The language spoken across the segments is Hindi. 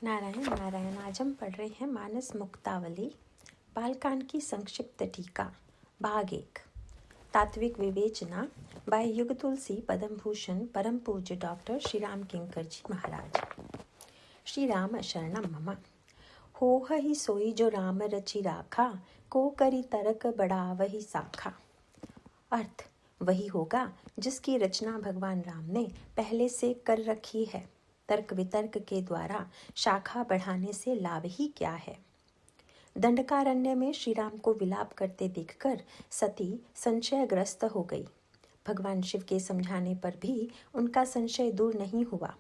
नारायण नारायण। आज हम पढ़ रहे हैं मानस मुक्तावली, बालकांड की संक्षिप्त टीका, भाग 1। तात्विक विवेचना बाय युग तुलसी पद्म भूषण परम पूज्य डॉक्टर श्री राम किंकर जी महाराज। श्री राम शरणम मम। होह ही सोई जो राम रचि राखा, को करी तरक बड़ा वही साखा। अर्थ, वही होगा जिसकी रचना भगवान राम ने पहले से कर रखी है। तर्क वितर्क के द्वारा शाखा बढ़ाने से लाभ ही क्या है। दंडकारण्य में श्री राम को विलाप करते देखकर सती संशयग्रस्त हो गई। भगवान शिव के समझाने पर भी उनका संशय दूर नहीं हुआ।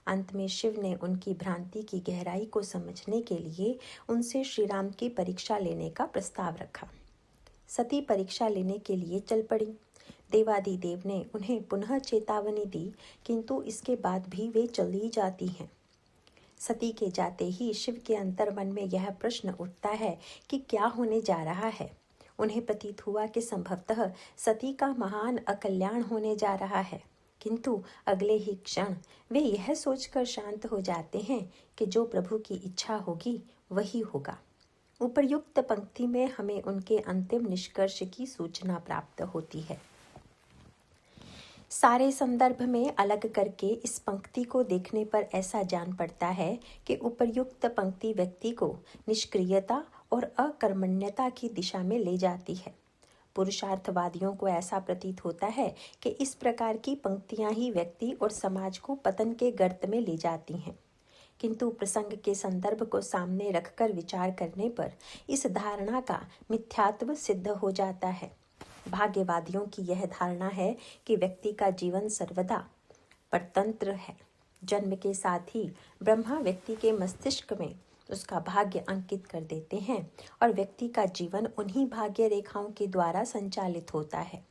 अंत में शिव ने उनकी भ्रांति की गहराई को समझने के लिए उनसे श्री राम की परीक्षा लेने का प्रस्ताव रखा। सती परीक्षा लेने के लिए चल पड़ी। देवादिदेव ने उन्हें पुनः चेतावनी दी, किंतु इसके बाद भी वे चली जाती हैं। सती के जाते ही शिव के अंतर्मन में यह प्रश्न उठता है कि क्या होने जा रहा है। उन्हें प्रतीत हुआ कि संभवतः सती का महान अकल्याण होने जा रहा है, किंतु अगले ही क्षण वे यह सोचकर शांत हो जाते हैं कि जो प्रभु की इच्छा होगी वही होगा। उपर्युक्त पंक्ति में हमें उनके अंतिम निष्कर्ष की सूचना प्राप्त होती है। सारे संदर्भ में अलग करके इस पंक्ति को देखने पर ऐसा जान पड़ता है कि उपर्युक्त पंक्ति व्यक्ति को निष्क्रियता और अकर्मण्यता की दिशा में ले जाती है। पुरुषार्थवादियों को ऐसा प्रतीत होता है कि इस प्रकार की पंक्तियां ही व्यक्ति और समाज को पतन के गर्त में ले जाती हैं, किंतु प्रसंग के संदर्भ को सामने रखकर विचार करने पर इस धारणा का मिथ्यात्व सिद्ध हो जाता है। भाग्यवादियों की यह धारणा है कि व्यक्ति का जीवन सर्वदा परतंत्र है। जन्म के साथ ही ब्रह्मा व्यक्ति के मस्तिष्क में उसका भाग्य अंकित कर देते हैं और व्यक्ति का जीवन उन्हीं भाग्य रेखाओं के द्वारा संचालित होता है।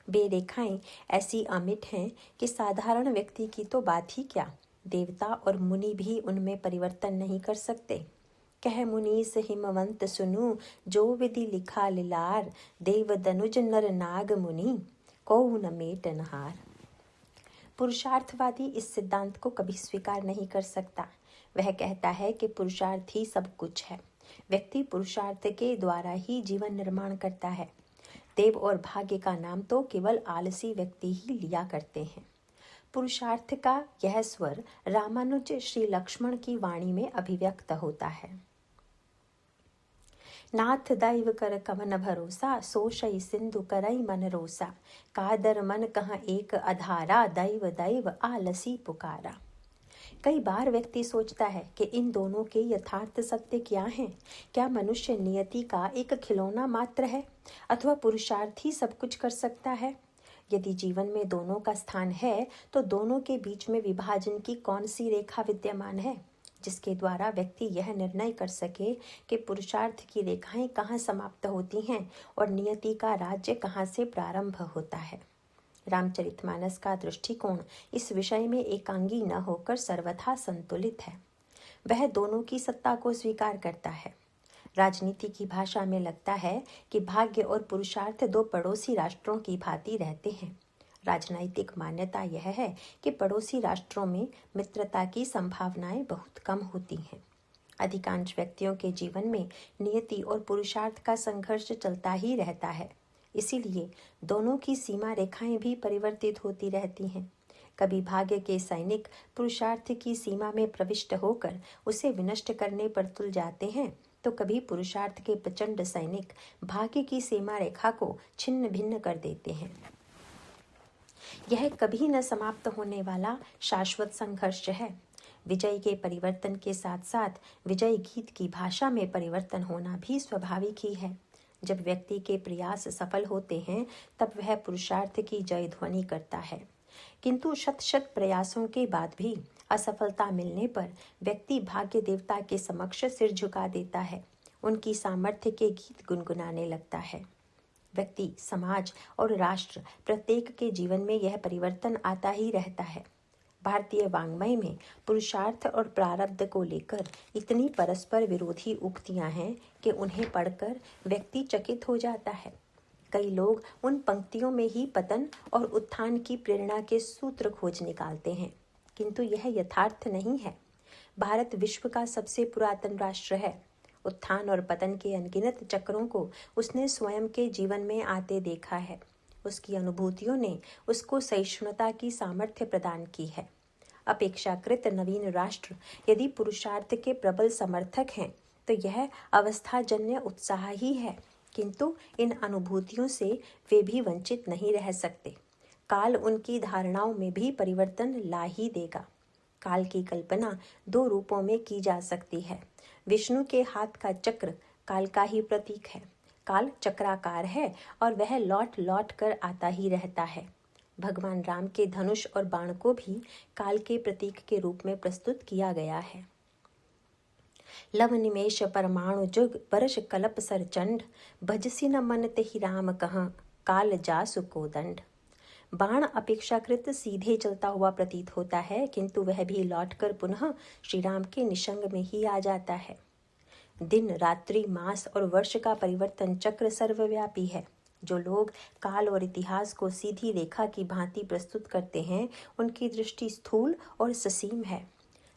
वे रेखाएं ऐसी अमिट हैं कि साधारण व्यक्ति की तो बात ही क्या, देवता और मुनि भी उनमें परिवर्तन नहीं कर सकते। कह मुनीस हिमवंत सुनु, जो विधि लिखा लिलार, देव दनुज नर नाग मुनि, कोहु न मेट नहार। पुरुषार्थवादी इस सिद्धांत को कभी स्वीकार नहीं कर सकता। वह कहता है कि पुरुषार्थ ही सब कुछ है। व्यक्ति पुरुषार्थ के द्वारा ही जीवन निर्माण करता है। देव और भाग्य का नाम तो केवल आलसी व्यक्ति ही लिया करते हैं। पुरुषार्थ का यह स्वर रामानुज श्री लक्ष्मण की वाणी में अभिव्यक्त होता है। नाथ दैव कर कवन भरोसा, सोशई सिंधु करई मन रोसा, कादर मन कहाँ एक अधारा, दैव दैव आलसी पुकारा। कई बार व्यक्ति सोचता है कि इन दोनों के यथार्थ सत्य क्या हैं। क्या मनुष्य नियति का एक खिलौना मात्र है अथवा पुरुषार्थ ही सब कुछ कर सकता है। यदि जीवन में दोनों का स्थान है तो दोनों के बीच में विभाजन की कौन सी रेखा विद्यमान है, जिसके द्वारा व्यक्ति यह निर्णय कर सके कि पुरुषार्थ की रेखाएं कहाँ समाप्त होती हैं और नियति का राज्य कहाँ से प्रारंभ होता है। रामचरितमानस का दृष्टिकोण इस विषय में एकांगी न होकर सर्वथा संतुलित है। वह दोनों की सत्ता को स्वीकार करता है। राजनीति की भाषा में लगता है कि भाग्य और पुरुषार्थ दो पड़ोसी राष्ट्रों की भांति रहते हैं। राजनैतिक मान्यता यह है कि पड़ोसी राष्ट्रों में मित्रता की संभावनाएं बहुत कम होती हैं। अधिकांश व्यक्तियों के जीवन में नियति और पुरुषार्थ का संघर्ष चलता ही रहता है। इसीलिए दोनों की सीमा रेखाएं भी परिवर्तित होती रहती हैं। कभी भाग्य के सैनिक पुरुषार्थ की सीमा में प्रविष्ट होकर उसे विनष्ट करने पर तुल जाते हैं, तो कभी पुरुषार्थ के प्रचंड सैनिक भाग्य की सीमा रेखा को छिन्न भिन्न कर देते हैं। यह कभी न समाप्त होने वाला शाश्वत संघर्ष है। विजय के परिवर्तन के साथ साथ विजय गीत की भाषा में परिवर्तन होना भी स्वाभाविक ही है। जब व्यक्ति के प्रयास सफल होते हैं तब वह पुरुषार्थ की जय ध्वनि करता है, किंतु शत शत प्रयासों के बाद भी असफलता मिलने पर व्यक्ति भाग्य देवता के समक्ष सिर झुका देता है, उनकी सामर्थ्य के गीत गुनगुनाने लगता है। व्यक्ति, समाज और राष्ट्र प्रत्येक के जीवन में यह परिवर्तन आता ही रहता है। भारतीय वाङ्मय में पुरुषार्थ और प्रारब्ध को लेकर इतनी परस्पर विरोधी उक्तियां हैं कि उन्हें पढ़कर व्यक्ति चकित हो जाता है। कई लोग उन पंक्तियों में ही पतन और उत्थान की प्रेरणा के सूत्र खोज निकालते हैं, किंतु यह यथार्थ नहीं है। भारत विश्व का सबसे पुरातन राष्ट्र है। उत्थान और पतन के अनगिनत चक्रों को उसने स्वयं के जीवन में आते देखा है। उसकी अनुभूतियों ने उसको सहिष्णुता की सामर्थ्य प्रदान की है। अपेक्षाकृत नवीन राष्ट्र यदि पुरुषार्थ के प्रबल समर्थक हैं तो यह अवस्थाजन्य उत्साह ही है, किंतु इन अनुभूतियों से वे भी वंचित नहीं रह सकते। काल उनकी धारणाओं में भी परिवर्तन ला ही देगा। काल की कल्पना दो रूपों में की जा सकती है। विष्णु के हाथ का चक्र काल का ही प्रतीक है। काल चक्राकार है और वह लौट लौट कर आता ही रहता है। भगवान राम के धनुष और बाण को भी काल के प्रतीक के रूप में प्रस्तुत किया गया है। लव निमेष परमाणु जुग बरस कलप सरचंड, भजसी न मन तेहि राम कहाँ, काल जासु को दंड। बाण अपेक्षाकृत सीधे चलता हुआ प्रतीत होता है, किंतु वह भी लौटकर पुनः श्री राम के निसंग में ही आ जाता है। दिन, रात्रि, मास और वर्ष का परिवर्तन चक्र सर्वव्यापी है। जो लोग काल और इतिहास को सीधी रेखा की भांति प्रस्तुत करते हैं, उनकी दृष्टि स्थूल और ससीम है।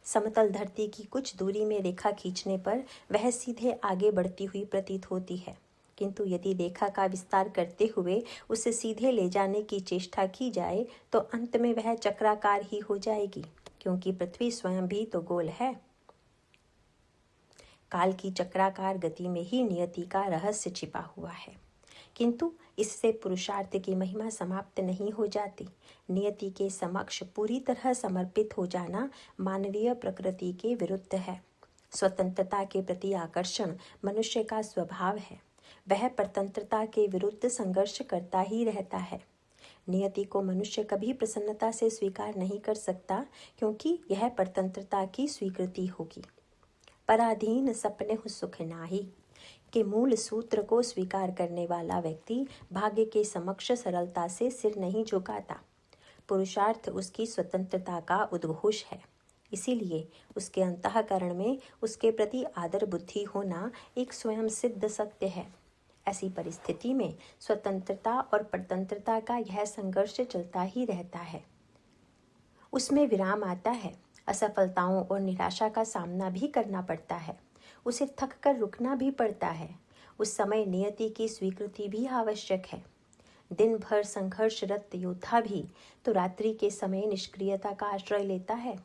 समतल धरती की कुछ दूरी में रेखा खींचने पर वह सीधे आगे बढ़ती हुई प्रतीत होती है, किंतु यदि रेखा का विस्तार करते हुए उसे सीधे ले जाने की चेष्टा की जाए तो अंत में वह चक्राकार ही हो जाएगी, क्योंकि पृथ्वी स्वयं भी तो गोल है। काल की चक्राकार गति में ही नियति का रहस्य छिपा हुआ है, किंतु इससे पुरुषार्थ की महिमा समाप्त नहीं हो जाती। नियति के समक्ष पूरी तरह समर्पित हो जाना मानवीय प्रकृति के विरुद्ध है। स्वतंत्रता के प्रति आकर्षण मनुष्य का स्वभाव है। वह परतंत्रता के विरुद्ध संघर्ष करता ही रहता है। नियति को मनुष्य कभी प्रसन्नता से स्वीकार नहीं कर सकता, क्योंकि यह परतंत्रता की स्वीकृति होगी। पराधीन सपने सुख नाही के मूल सूत्र को स्वीकार करने वाला व्यक्ति भाग्य के समक्ष सरलता से सिर नहीं झुकाता। पुरुषार्थ उसकी स्वतंत्रता का उद्घोष है, इसीलिए उसके अंतःकरण में उसके प्रति आदर बुद्धि होना एक स्वयं सिद्ध सत्य है। ऐसी परिस्थिति में स्वतंत्रता और परतंत्रता का यह संघर्ष चलता ही रहता है। उसमें विराम आता है। असफलताओं और निराशा का सामना भी करना पड़ता है। उसे थक कर रुकना भी पड़ता है। उस समय नियति की स्वीकृति भी आवश्यक है। दिन भर संघर्षरत योद्धा भी तो रात्रि के समय निष्क्रियता का आश्रय लेता है।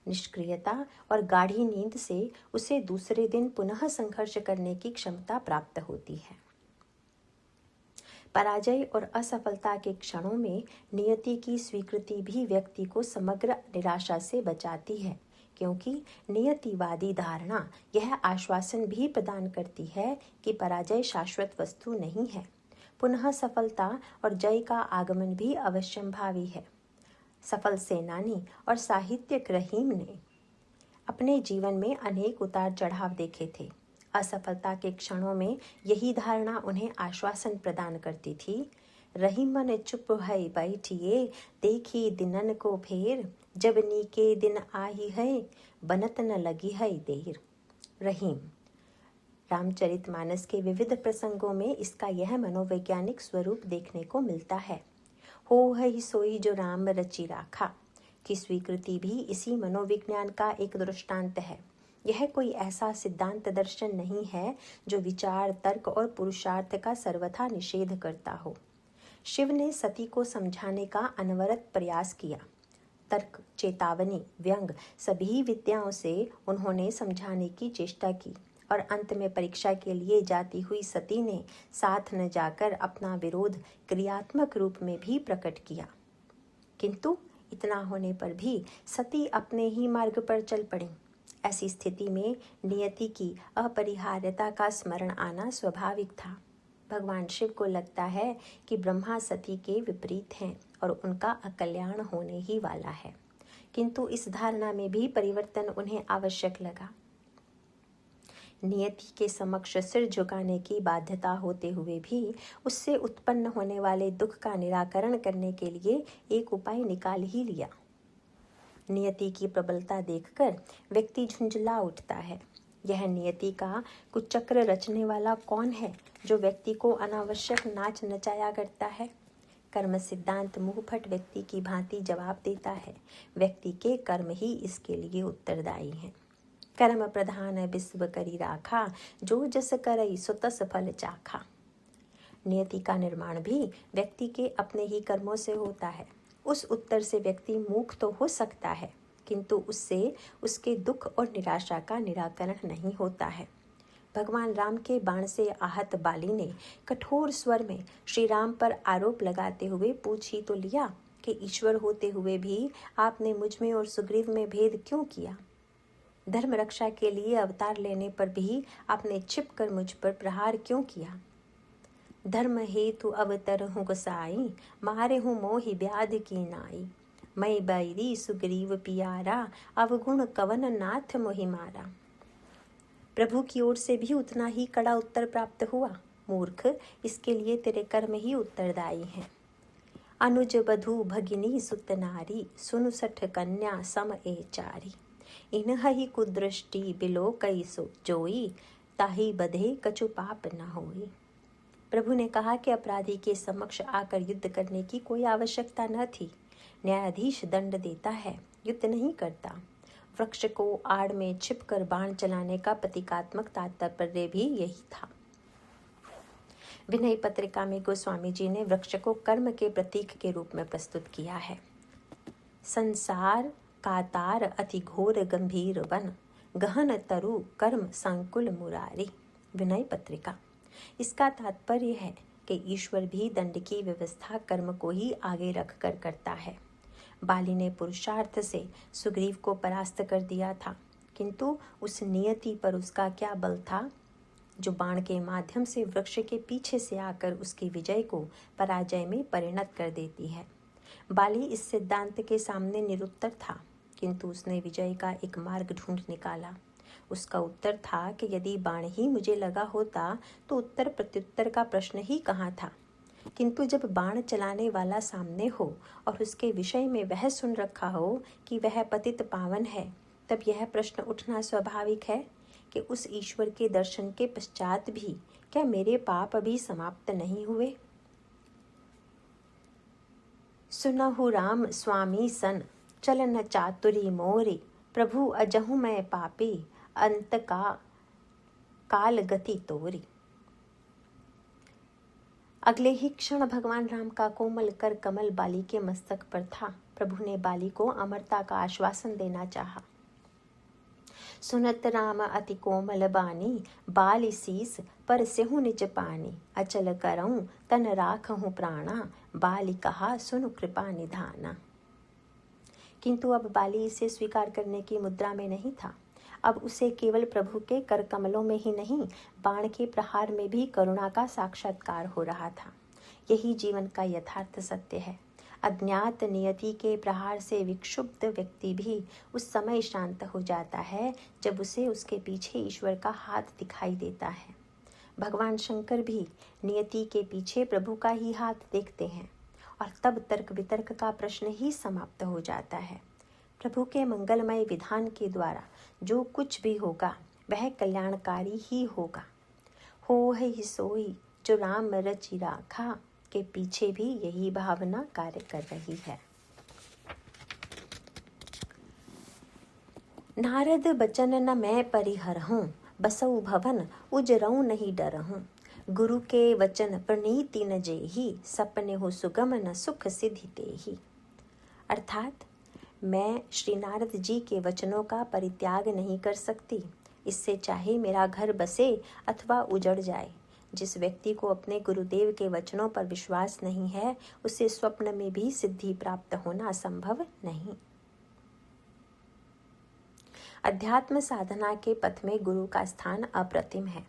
निष्क्रियता और गाढ़ी नींद से उसे दूसरे दिन पुनः संघर्ष करने की क्षमता प्राप्त होती है। पराजय और असफलता के क्षणों में नियति की स्वीकृति भी व्यक्ति को समग्र निराशा से बचाती है, क्योंकि नियतिवादी धारणा यह आश्वासन भी प्रदान करती है कि पराजय शाश्वत वस्तु नहीं है। पुनः सफलता और जय का आगमन भी अवश्यंभावी है। सफल सेनानी और साहित्यिक रहीम ने अपने जीवन में अनेक उतार चढ़ाव देखे थे। असफलता के क्षणों में यही धारणा उन्हें आश्वासन प्रदान करती थी। रहीमन चुप है बैठिए, देखी दिनन को फेर, जब नीके दिन आई है, बनत न लगी है देर। रहीम। रामचरितमानस के विविध प्रसंगों में इसका यह मनोवैज्ञानिक स्वरूप देखने को मिलता है। हो है सोई जो राम रचि राखा की स्वीकृति भी इसी मनोविज्ञान का एक दृष्टांत है। यह कोई ऐसा सिद्धांत दर्शन नहीं है जो विचार, तर्क और पुरुषार्थ का सर्वथा निषेध करता हो। शिव ने सती को समझाने का अनवरत प्रयास किया। तर्क, चेतावनी, व्यंग सभी विद्याओं से उन्होंने समझाने की चेष्टा की और अंत में परीक्षा के लिए जाती हुई सती ने साथ न जाकर अपना विरोध क्रियात्मक रूप में भी प्रकट किया। किंतु इतना होने पर भी सती अपने ही मार्ग पर चल पड़ी। ऐसी स्थिति में नियति की अपरिहार्यता का स्मरण आना स्वाभाविक था। भगवान शिव को लगता है कि ब्रह्मा सती के विपरीत हैं और उनका अकल्याण होने ही वाला है, किंतु इस धारणा में भी परिवर्तन उन्हें आवश्यक लगा। नियति के समक्ष सिर झुकाने की बाध्यता होते हुए भी उससे उत्पन्न होने वाले दुख का निराकरण करने के लिए एक उपाय निकाल ही लिया। नियति की प्रबलता देखकर व्यक्ति झुंझला उठता है। यह नियति का कुचक्र रचने वाला कौन है जो व्यक्ति को अनावश्यक नाच नचाया करता है? कर्म सिद्धांत मुंहफट व्यक्ति की भांति जवाब देता है। व्यक्ति के कर्म ही इसके लिए उत्तरदायी हैं। कर्म प्रधान विश्व करी राखा, जो जस करई सो तस फल चाखा। नियति का निर्माण भी व्यक्ति के अपने ही कर्मों से होता है। उस उत्तर से व्यक्ति मूक तो हो सकता है, किंतु उससे उसके दुख और निराशा का निराकरण नहीं होता है। भगवान राम के बाण से आहत बाली ने कठोर स्वर में श्री राम पर आरोप लगाते हुए पूछ ही तो लिया कि ईश्वर होते हुए भी आपने मुझ में और सुग्रीव में भेद क्यों किया? धर्म रक्षा के लिए अवतार लेने पर भी आपने छिपकर मुझ पर प्रहार क्यों किया? धर्म हेतु अवतर हूँ गोसाई, मारे हूँ मोहि व्याध की नाई। मैं बैरी सुग्रीव पियारा, अवगुण कवन नाथ मोहि मारा। प्रभु की ओर से भी उतना ही कड़ा उत्तर प्राप्त हुआ। मूर्ख, इसके लिए तेरे कर्म ही उत्तरदायी हैं। अनुज बधु भगिनी सुत नारी, सुनु सठ कन्या सम ए चारी। इन्ह कुदृष्टि बिलो कई सो जोई, ताही बधे कछु पाप न होई। प्रभु ने कहा कि अपराधी के समक्ष आकर युद्ध करने की कोई आवश्यकता न थी। न्यायाधीश दंड देता है, युद्ध नहीं करता। वृक्ष को आड़ में छिपकर बाण चलाने का प्रतीकात्मक तात्पर्य भी यही था। विनय पत्रिका में गोस्वामी जी ने वृक्ष को कर्म के प्रतीक के रूप में प्रस्तुत किया है। संसार कातार अति घोर गंभीर वन, गहन तरु कर्म संकुल मुरारी। विनय पत्रिका। इसका तात्पर्य है कि ईश्वर भी दंड की व्यवस्था कर्म को ही आगे रखकर करता है। बाली ने पुरुषार्थ से सुग्रीव को परास्त कर दिया था, किंतु उस नियति पर उसका क्या बल था जो बाण के माध्यम से वृक्ष के पीछे से आकर उसकी विजय को पराजय में परिणत कर देती है। बाली इस सिद्धांत के सामने निरुत्तर था, किंतु उसने विजय का एक मार्ग ढूंढ निकाला। उसका उत्तर था कि यदि बाण ही मुझे लगा होता तो उत्तर प्रत्युत्तर का प्रश्न ही कहाँ था। किंतु जब बाण चलाने वाला सामने हो और उसके विषय में वह सुन रखा हो कि वह पतित पावन है, तब यह प्रश्न उठना स्वाभाविक है कि उस ईश्वर के दर्शन के पश्चात भी क्या मेरे पाप अभी समाप्त नहीं हुए? सुनहु राम स्वामी सन, चलन चातुरी मोरी। प्रभु अजहु मैं पापी, अंत का काल गति तोरी। अगले ही क्षण भगवान राम का कोमल कर कमल बाली के मस्तक पर था। प्रभु ने बाली को अमरता का आश्वासन देना चाहा। सुनत राम अति कोमल बानी, बाली शीस पर सेहु निज पानी। अचल करऊं तन राखहूं प्राणा, बाली कहा सुनु कृपा निधाना। किंतु अब बाली इसे स्वीकार करने की मुद्रा में नहीं था। अब उसे केवल प्रभु के कर कमलों में ही नहीं, बाण के प्रहार में भी करुणा का साक्षात्कार हो रहा था। यही जीवन का यथार्थ सत्य है। अज्ञात नियति के प्रहार से विक्षुब्ध व्यक्ति भी उस समय शांत हो जाता है जब उसे उसके पीछे ईश्वर का हाथ दिखाई देता है। भगवान शंकर भी नियति के पीछे प्रभु का ही हाथ देखते हैं और तब तर्क वितर्क का प्रश्न ही समाप्त हो जाता है। प्रभु के मंगलमय विधान के द्वारा जो कुछ भी होगा वह कल्याणकारी ही होगा। हो है सोई जो राम रचि राखा के पीछे भी यही भावना कार्य कर रही है। नारद बचन न मैं परिहरहूँ, बसऊ भवन उजरऊ नहीं डरहूँ। गुरु के वचन प्रणीति न जेहि, सपने हो सुगम न सुख सिद्धि तेहि। अर्थात मैं श्री नारद जी के वचनों का परित्याग नहीं कर सकती, इससे चाहे मेरा घर बसे अथवा उजड़ जाए। जिस व्यक्ति को अपने गुरुदेव के वचनों पर विश्वास नहीं है, उसे स्वप्न में भी सिद्धि प्राप्त होना संभव नहीं। अध्यात्म साधना के पथ में गुरु का स्थान अप्रतिम है।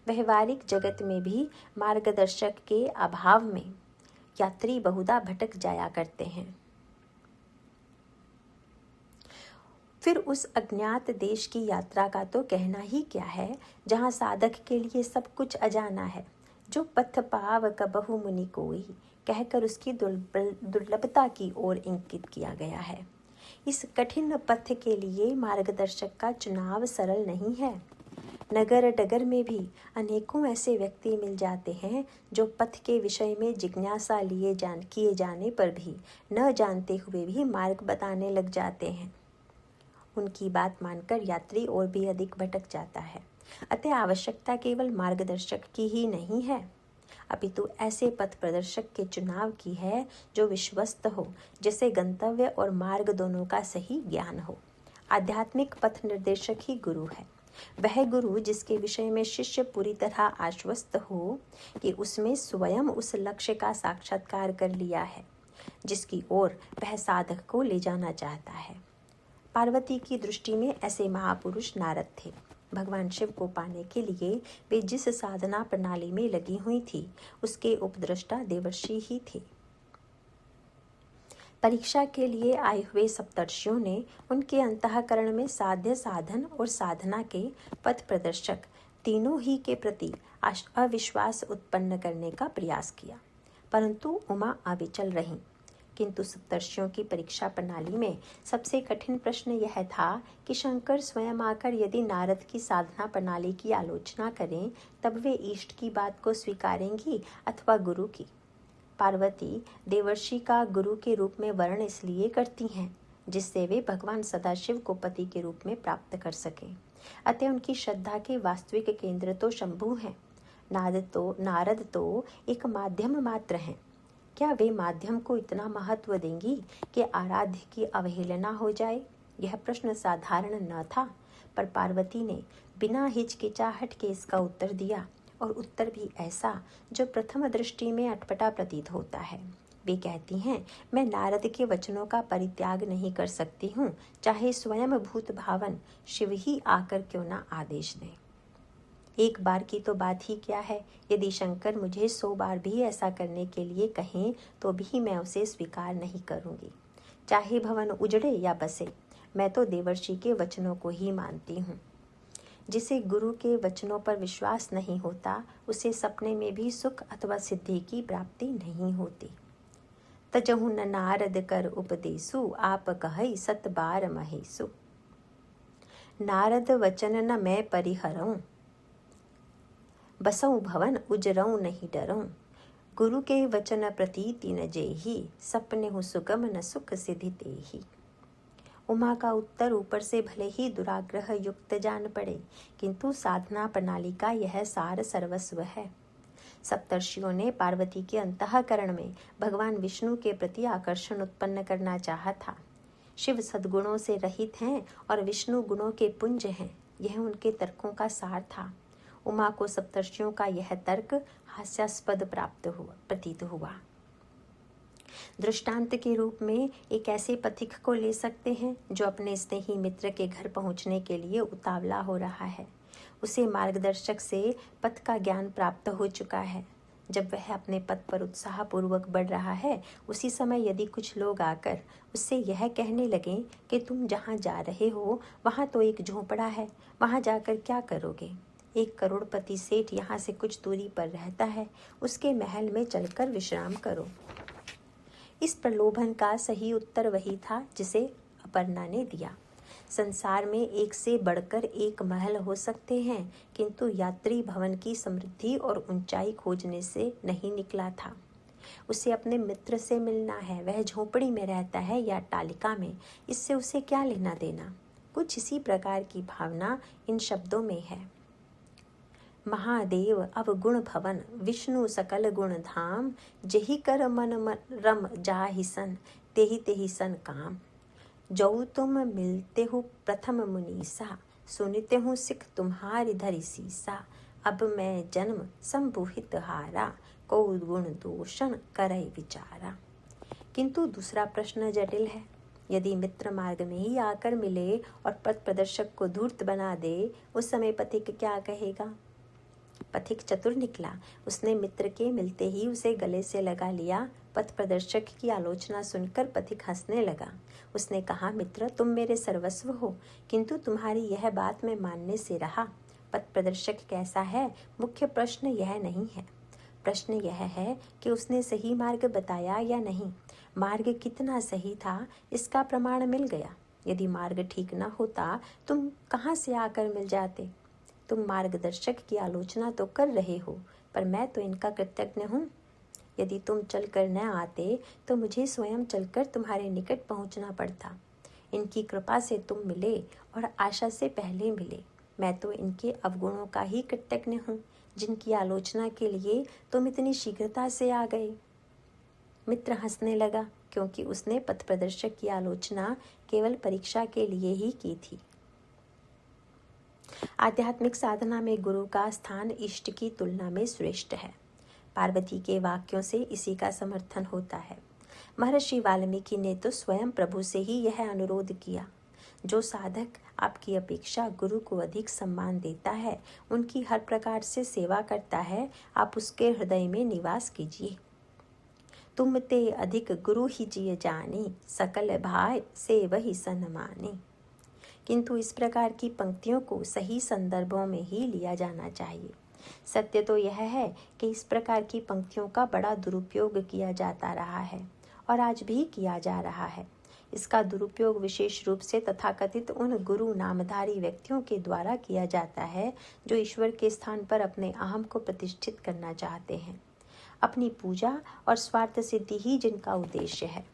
व्यवहारिक जगत में भी मार्गदर्शक के अभाव में यात्री बहुधा भटक जाया करते हैं। फिर उस अज्ञात देश की यात्रा का तो कहना ही क्या है, जहाँ साधक के लिए सब कुछ अजाना है। जो पथ पाव कबहु मुनि कोई, कहकर उसकी दुर्लभता की ओर इंगित किया गया है। इस कठिन पथ के लिए मार्गदर्शक का चुनाव सरल नहीं है। नगर डगर में भी अनेकों ऐसे व्यक्ति मिल जाते हैं जो पथ के विषय में जिज्ञासा किए जाने पर भी न जानते हुए भी मार्ग बताने लग जाते हैं। उनकी बात मानकर यात्री और भी अधिक भटक जाता है। अतः आवश्यकता केवल मार्गदर्शक की ही नहीं है, अपितु ऐसे पथ प्रदर्शक के चुनाव की है जो विश्वस्त हो, जिसे गंतव्य और मार्ग दोनों का सही ज्ञान हो। आध्यात्मिक पथ निर्देशक ही गुरु है। वह गुरु जिसके विषय में शिष्य पूरी तरह आश्वस्त हो कि उसमें स्वयं उस लक्ष्य का साक्षात्कार कर लिया है जिसकी ओर वह साधक को ले जाना चाहता है। पार्वती की दृष्टि में ऐसे महापुरुष नारद थे। भगवान शिव को पाने के लिए वे जिस साधना प्रणाली में लगी हुई थी उसके उपद्रष्टा देवर्षि ही थे। परीक्षा के लिए आए हुए सप्तर्षियों ने उनके अंतःकरण में साध्य, साधन और साधना के पथ प्रदर्शक तीनों ही के प्रति अविश्वास उत्पन्न करने का प्रयास किया, परंतु उमा अविचल रहीं। किंतु सप्तर्षियों की परीक्षा प्रणाली में सबसे कठिन प्रश्न यह था कि शंकर स्वयं आकर यदि नारद की साधना प्रणाली की आलोचना करें तब वे इष्ट की बात को स्वीकारेंगी अथवा गुरु की। पार्वती देवर्षि का गुरु के रूप में वर्ण इसलिए करती हैं जिससे वे भगवान सदाशिव को पति के रूप में प्राप्त कर सकें। अतः उनकी श्रद्धा के वास्तविक केंद्र तो शंभु हैं। नारद तो एक माध्यम मात्र हैं। क्या वे माध्यम को इतना महत्व देंगी कि आराध्य की अवहेलना हो जाए? यह प्रश्न साधारण न था, पर पार्वती ने बिना हिचकिचाहट के इसका उत्तर दिया, और उत्तर भी ऐसा जो प्रथम दृष्टि में अटपटा प्रतीत होता है। वे कहती हैं, मैं नारद के वचनों का परित्याग नहीं कर सकती हूँ, चाहे स्वयं भूत भावन शिव ही आकर क्यों न आदेश दें। एक बार की तो बात ही क्या है, यदि शंकर मुझे 100 बार भी ऐसा करने के लिए कहें तो भी मैं उसे स्वीकार नहीं करूँगी। चाहे भवन उजड़े या बसे, मैं तो देवर्षि के वचनों को ही मानती हूँ। जिसे गुरु के वचनों पर विश्वास नहीं होता उसे सपने में भी सुख अथवा सिद्धि की प्राप्ति नहीं होती। तजहु न नारद कर उपदेसु, आप कहई 7 बार महेसु। नारद वचन न मैं परिहरऊं, बसऊं भवन उजरऊं नहीं डरऊं। गुरु के वचन प्रतीति न जेहि, सपने हूँ सुगम न सुख सिद्धि तेहि। उमा का उत्तर ऊपर से भले ही दुराग्रह युक्त जान पड़े, किंतु साधना प्रणाली का यह सार सर्वस्व है। सप्तर्षियों ने पार्वती के अंतःकरण में भगवान विष्णु के प्रति आकर्षण उत्पन्न करना चाहा था। शिव सद्गुणों से रहित हैं और विष्णु गुणों के पुंज हैं, यह उनके तर्कों का सार था। उमा को सप्तर्षियों का यह तर्क हास्यास्पद प्रतीत हुआ। दृष्टांत के रूप में एक ऐसे पथिक को ले सकते हैं जो अपने स्नेही मित्र के घर पहुंचने के लिए उतावला हो रहा है। उसे मार्गदर्शक से पथ का ज्ञान प्राप्त हो चुका है। जब वह अपने पथ पर उत्साहपूर्वक बढ़ रहा है, उसी समय यदि कुछ लोग आकर उससे यह कहने लगें कि तुम जहाँ जा रहे हो वहाँ तो एक झोंपड़ा है, वहाँ जाकर क्या करोगे? एक करोड़पति सेठ यहाँ से कुछ दूरी पर रहता है, उसके महल में चलकर विश्राम करो। इस प्रलोभन का सही उत्तर वही था जिसे अपर्णा ने दिया। संसार में एक से बढ़कर एक महल हो सकते हैं, किंतु यात्री भवन की समृद्धि और ऊंचाई खोजने से नहीं निकला था। उसे अपने मित्र से मिलना है, वह झोपड़ी में रहता है या टालिका में, इससे उसे क्या लेना देना। कुछ इसी प्रकार की भावना इन शब्दों में है। महादेव अवगुण भवन, विष्णु सकल गुण धाम, जेहि कर मन रम जाहि सन, तेहि तेहि सन काम। जो तुम मिलते हो प्रथम मुनीसा, सुनते हूँ सिख तुम्हारी धरि सीसा। अब मैं जन्म संबुहित हारा, को गुण दोषण करय विचारा। किंतु दूसरा प्रश्न जटिल है। यदि मित्र मार्ग में ही आकर मिले और पथ प्रदर्शक को धूर्त बना दे, उस समय पथिक क्या कहेगा? पथिक चतुर निकला। उसने मित्र के मिलते ही उसे गले से लगा लिया। पथ प्रदर्शक की आलोचना सुनकर पथिक हंसने लगा। उसने कहा, मित्र तुम मेरे सर्वस्व हो, किंतु तुम्हारी यह बात मैं मानने से रहा। पथ प्रदर्शक कैसा है, मुख्य प्रश्न यह नहीं है। प्रश्न यह है कि उसने सही मार्ग बताया या नहीं। मार्ग कितना सही था इसका प्रमाण मिल गया। यदि मार्ग ठीक न होता तुम कहाँ से आकर मिल जाते। तुम मार्गदर्शक की आलोचना तो कर रहे हो, पर मैं तो इनका कृतज्ञ हूँ। यदि तुम चलकर न आते तो मुझे स्वयं चलकर तुम्हारे निकट पहुँचना पड़ता। इनकी कृपा से तुम मिले और आशा से पहले मिले। मैं तो इनके अवगुणों का ही कृतज्ञ हूँ, जिनकी आलोचना के लिए तुम इतनी शीघ्रता से आ गए। मित्र हंसने लगा, क्योंकि उसने पथ प्रदर्शक की आलोचना केवल परीक्षा के लिए ही की थी। आध्यात्मिक साधना में गुरु का स्थान इष्ट की तुलना में श्रेष्ठ है। पार्वती के वाक्यों से इसी का समर्थन होता है। महर्षि वाल्मीकि ने तो स्वयं प्रभु से ही यह अनुरोध किया, जो साधक आपकी अपेक्षा गुरु को अधिक सम्मान देता है, उनकी हर प्रकार से सेवा करता है, आप उसके हृदय में निवास कीजिए। तुम ते अधिक गुरु ही जिय जानी, सकल भाई से वही सन माने। किंतु इस प्रकार की पंक्तियों को सही संदर्भों में ही लिया जाना चाहिए। सत्य तो यह है कि इस प्रकार की पंक्तियों का बड़ा दुरुपयोग किया जाता रहा है और आज भी किया जा रहा है। इसका दुरुपयोग विशेष रूप से तथाकथित उन गुरु नामधारी व्यक्तियों के द्वारा किया जाता है, जो ईश्वर के स्थान पर अपने अहम को प्रतिष्ठित करना चाहते हैं। अपनी पूजा और स्वार्थ सिद्धि ही जिनका उद्देश्य है।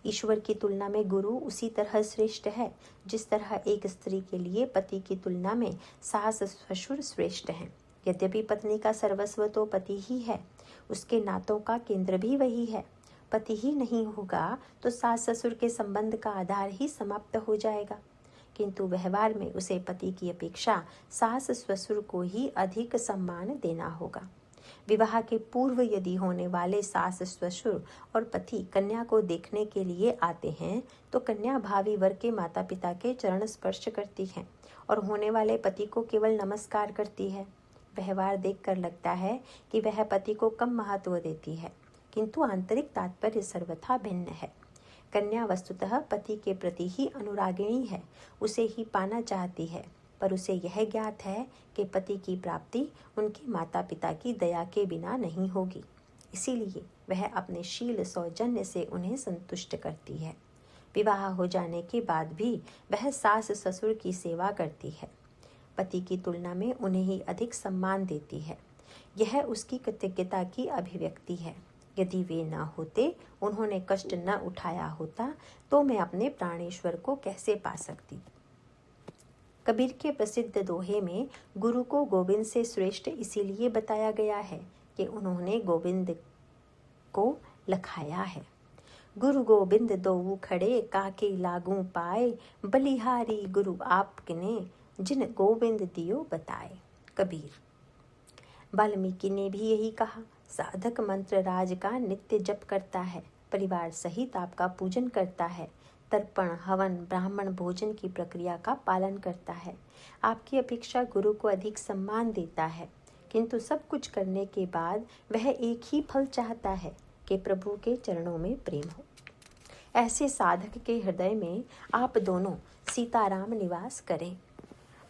ईश्वर की तुलना में गुरु उसी तरह श्रेष्ठ है, जिस तरह एक स्त्री के लिए पति की तुलना में सास ससुर श्रेष्ठ हैं। यद्यपि पत्नी का सर्वस्व तो पति ही है, उसके नातों का केंद्र भी वही है। पति ही नहीं होगा तो सास ससुर के संबंध का आधार ही समाप्त हो जाएगा। किंतु व्यवहार में उसे पति की अपेक्षा सास ससुर को ही अधिक सम्मान देना होगा। विवाह के पूर्व यदि होने वाले सास ससुर और पति कन्या को देखने के लिए आते हैं, तो कन्या भावी वर के माता पिता के चरण स्पर्श करती है और होने वाले पति को केवल नमस्कार करती है। व्यवहार देखकर लगता है कि वह पति को कम महत्व देती है, किंतु आंतरिक तात्पर्य सर्वथा भिन्न है। कन्या वस्तुतः पति के प्रति ही अनुरागिणी है, उसे ही पाना चाहती है, पर उसे यह ज्ञात है कि पति की प्राप्ति उनके माता पिता की दया के बिना नहीं होगी। इसीलिए वह अपने शील सौजन्य से उन्हें संतुष्ट करती है। विवाह हो जाने के बाद भी वह सास ससुर की सेवा करती है। पति की तुलना में उन्हें ही अधिक सम्मान देती है। यह उसकी कृतज्ञता की अभिव्यक्ति है। यदि वे न होते, उन्होंने कष्ट न उठाया होता, तो मैं अपने प्राणेश्वर को कैसे पा सकती। कबीर के प्रसिद्ध दोहे में गुरु को गोविंद से श्रेष्ठ इसीलिए बताया गया है कि उन्होंने गोविंद को लखाया है। गुरु गोविंद दोऊ खड़े, काके लागू पाए, बलिहारी गुरु आपने, जिन गोविंद दियो बताए। कबीर। वाल्मीकि ने भी यही कहा। साधक मंत्र राज का नित्य जप करता है, परिवार सहित आपका पूजन करता है, तर्पण हवन ब्राह्मण भोजन की प्रक्रिया का पालन करता है, आपकी अपेक्षा गुरु को अधिक सम्मान देता है, किंतु सब कुछ करने के बाद वह एक ही फल चाहता है कि प्रभु के चरणों में प्रेम हो। ऐसे साधक के हृदय में आप दोनों सीताराम निवास करें।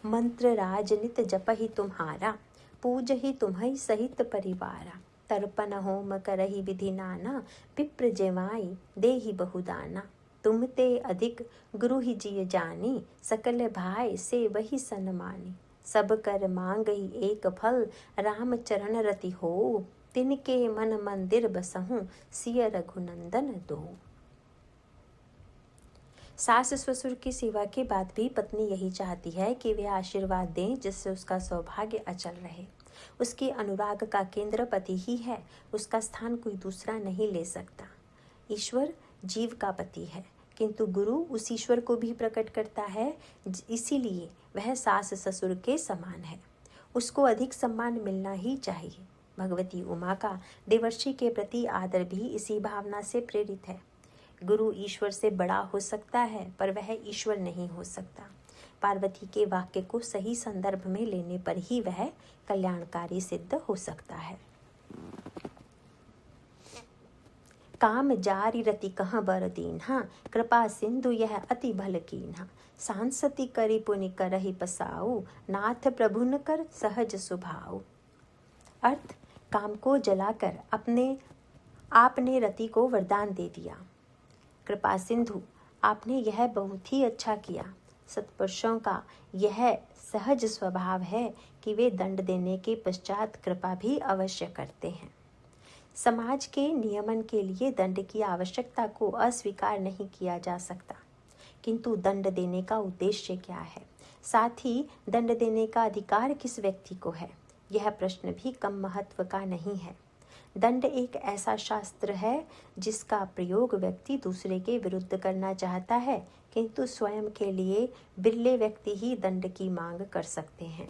मंत्र राज नित जप ही तुम्हारा, पूज ही तुम्हें सहित परिवारा, तर्पण होम करहि विधि नाना, विप्र जेवाई देहि बहुदाना। तुम ते अधिक गुरु ही जिय जानी, सकल भाई से वही सन मानी। सब कर मांग ही एक फल, राम चरण रति हो, तिनके मन मंदिर बसहूं, सिय रघुनंदन दो। सास ससुर की सेवा के बाद भी पत्नी यही चाहती है कि वे आशीर्वाद दें, जिससे उसका सौभाग्य अचल रहे। उसके अनुराग का केंद्र पति ही है, उसका स्थान कोई दूसरा नहीं ले सकता। ईश्वर जीव का पति है, किंतु गुरु उस ईश्वर को भी प्रकट करता है, इसीलिए वह सास ससुर के समान है। उसको अधिक सम्मान मिलना ही चाहिए। भगवती उमा का देवर्षि के प्रति आदर भी इसी भावना से प्रेरित है। गुरु ईश्वर से बड़ा हो सकता है, पर वह ईश्वर नहीं हो सकता। पार्वती के वाक्य को सही संदर्भ में लेने पर ही वह कल्याणकारी सिद्ध हो सकता है। काम जारी रति कहाँ बर दीन्हा, कृपा सिंधु यह अति भल कीन्हा। सांसति करी पुनि करहि पसाऊ, नाथ प्रभुन कर सहज सुभाऊ। अर्थ, काम को जलाकर आपने रति को वरदान दे दिया। कृपा सिंधु, आपने यह बहुत ही अच्छा किया। सत्पुरुषों का यह सहज स्वभाव है कि वे दंड देने के पश्चात कृपा भी अवश्य करते हैं। समाज के नियमन के लिए दंड की आवश्यकता को अस्वीकार नहीं किया जा सकता, किंतु दंड देने का उद्देश्य क्या है, साथ ही दंड देने का अधिकार किस व्यक्ति को है, यह प्रश्न भी कम महत्व का नहीं है। दंड एक ऐसा शास्त्र है जिसका प्रयोग व्यक्ति दूसरे के विरुद्ध करना चाहता है, किंतु स्वयं के लिए बिरले व्यक्ति ही दंड की मांग कर सकते हैं।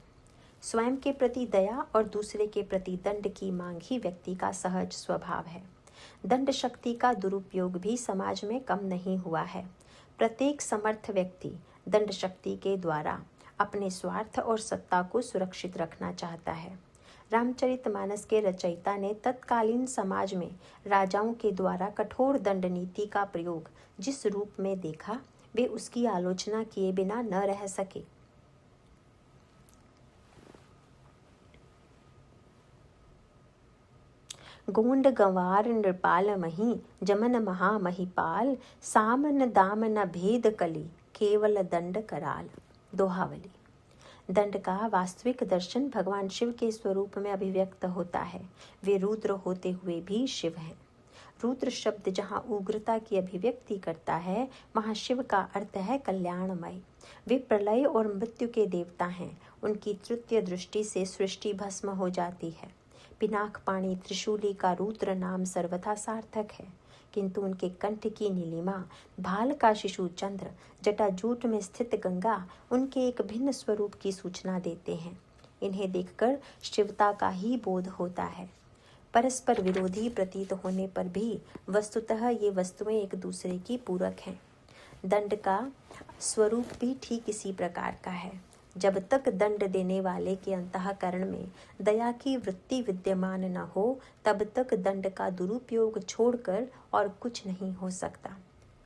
स्वयं के प्रति दया और दूसरे के प्रति दंड की मांग ही व्यक्ति का सहज स्वभाव है। दंड शक्ति का दुरुपयोग भी समाज में कम नहीं हुआ है। प्रत्येक समर्थ व्यक्ति दंड शक्ति के द्वारा अपने स्वार्थ और सत्ता को सुरक्षित रखना चाहता है। रामचरितमानस के रचयिता ने तत्कालीन समाज में राजाओं के द्वारा कठोर दंड नीति का प्रयोग जिस रूप में देखा, वे उसकी आलोचना किए बिना न रह सके। गोंड गंवार नृपाल मही, जमन महा महिपाल, सामन दामन भेद कली, केवल दंड कराल। दोहावली। दंड का वास्तविक दर्शन भगवान शिव के स्वरूप में अभिव्यक्त होता है। वे रुद्र होते हुए भी शिव हैं। रुद्र शब्द जहाँ उग्रता की अभिव्यक्ति करता है, वहाँ शिव का अर्थ है कल्याणमय। वे प्रलय और मृत्यु के देवता हैं। उनकी तृतीय दृष्टि से सृष्टि भस्म हो जाती है। पिनाक पाणी त्रिशूली का रुद्र नाम सर्वथा सार्थक है, किंतु उनके कंठ की नीलिमा, भाल का शिशु चंद्र, जटाजूट में स्थित गंगा उनके एक भिन्न स्वरूप की सूचना देते हैं। इन्हें देखकर शिवता का ही बोध होता है। परस्पर विरोधी प्रतीत होने पर भी वस्तुतः ये वस्तुएं एक दूसरे की पूरक हैं। दंड का स्वरूप भी ठीक इसी प्रकार का है। जब तक दंड देने वाले के अंतःकरण में दया की वृत्ति विद्यमान न हो, तब तक दंड का दुरुपयोग छोड़कर और कुछ नहीं हो सकता।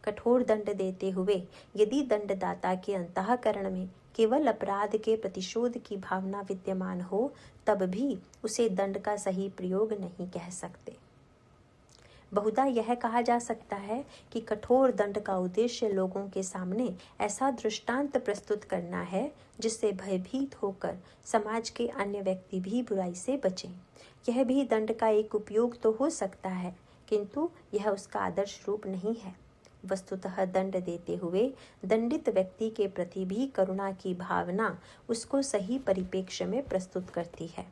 कठोर दंड देते हुए यदि दंडदाता के अंतःकरण में केवल अपराध के प्रतिशोध की भावना विद्यमान हो, तब भी उसे दंड का सही प्रयोग नहीं कह सकते। बहुधा यह कहा जा सकता है कि कठोर दंड का उद्देश्य लोगों के सामने ऐसा दृष्टांत प्रस्तुत करना है जिससे भयभीत होकर समाज के अन्य व्यक्ति भी बुराई से बचें। यह भी दंड का एक उपयोग तो हो सकता है, किंतु यह उसका आदर्श रूप नहीं है। वस्तुतः दंड देते हुए दंडित व्यक्ति के प्रति भी करुणा की भावना उसको सही परिप्रेक्ष्य में प्रस्तुत करती है।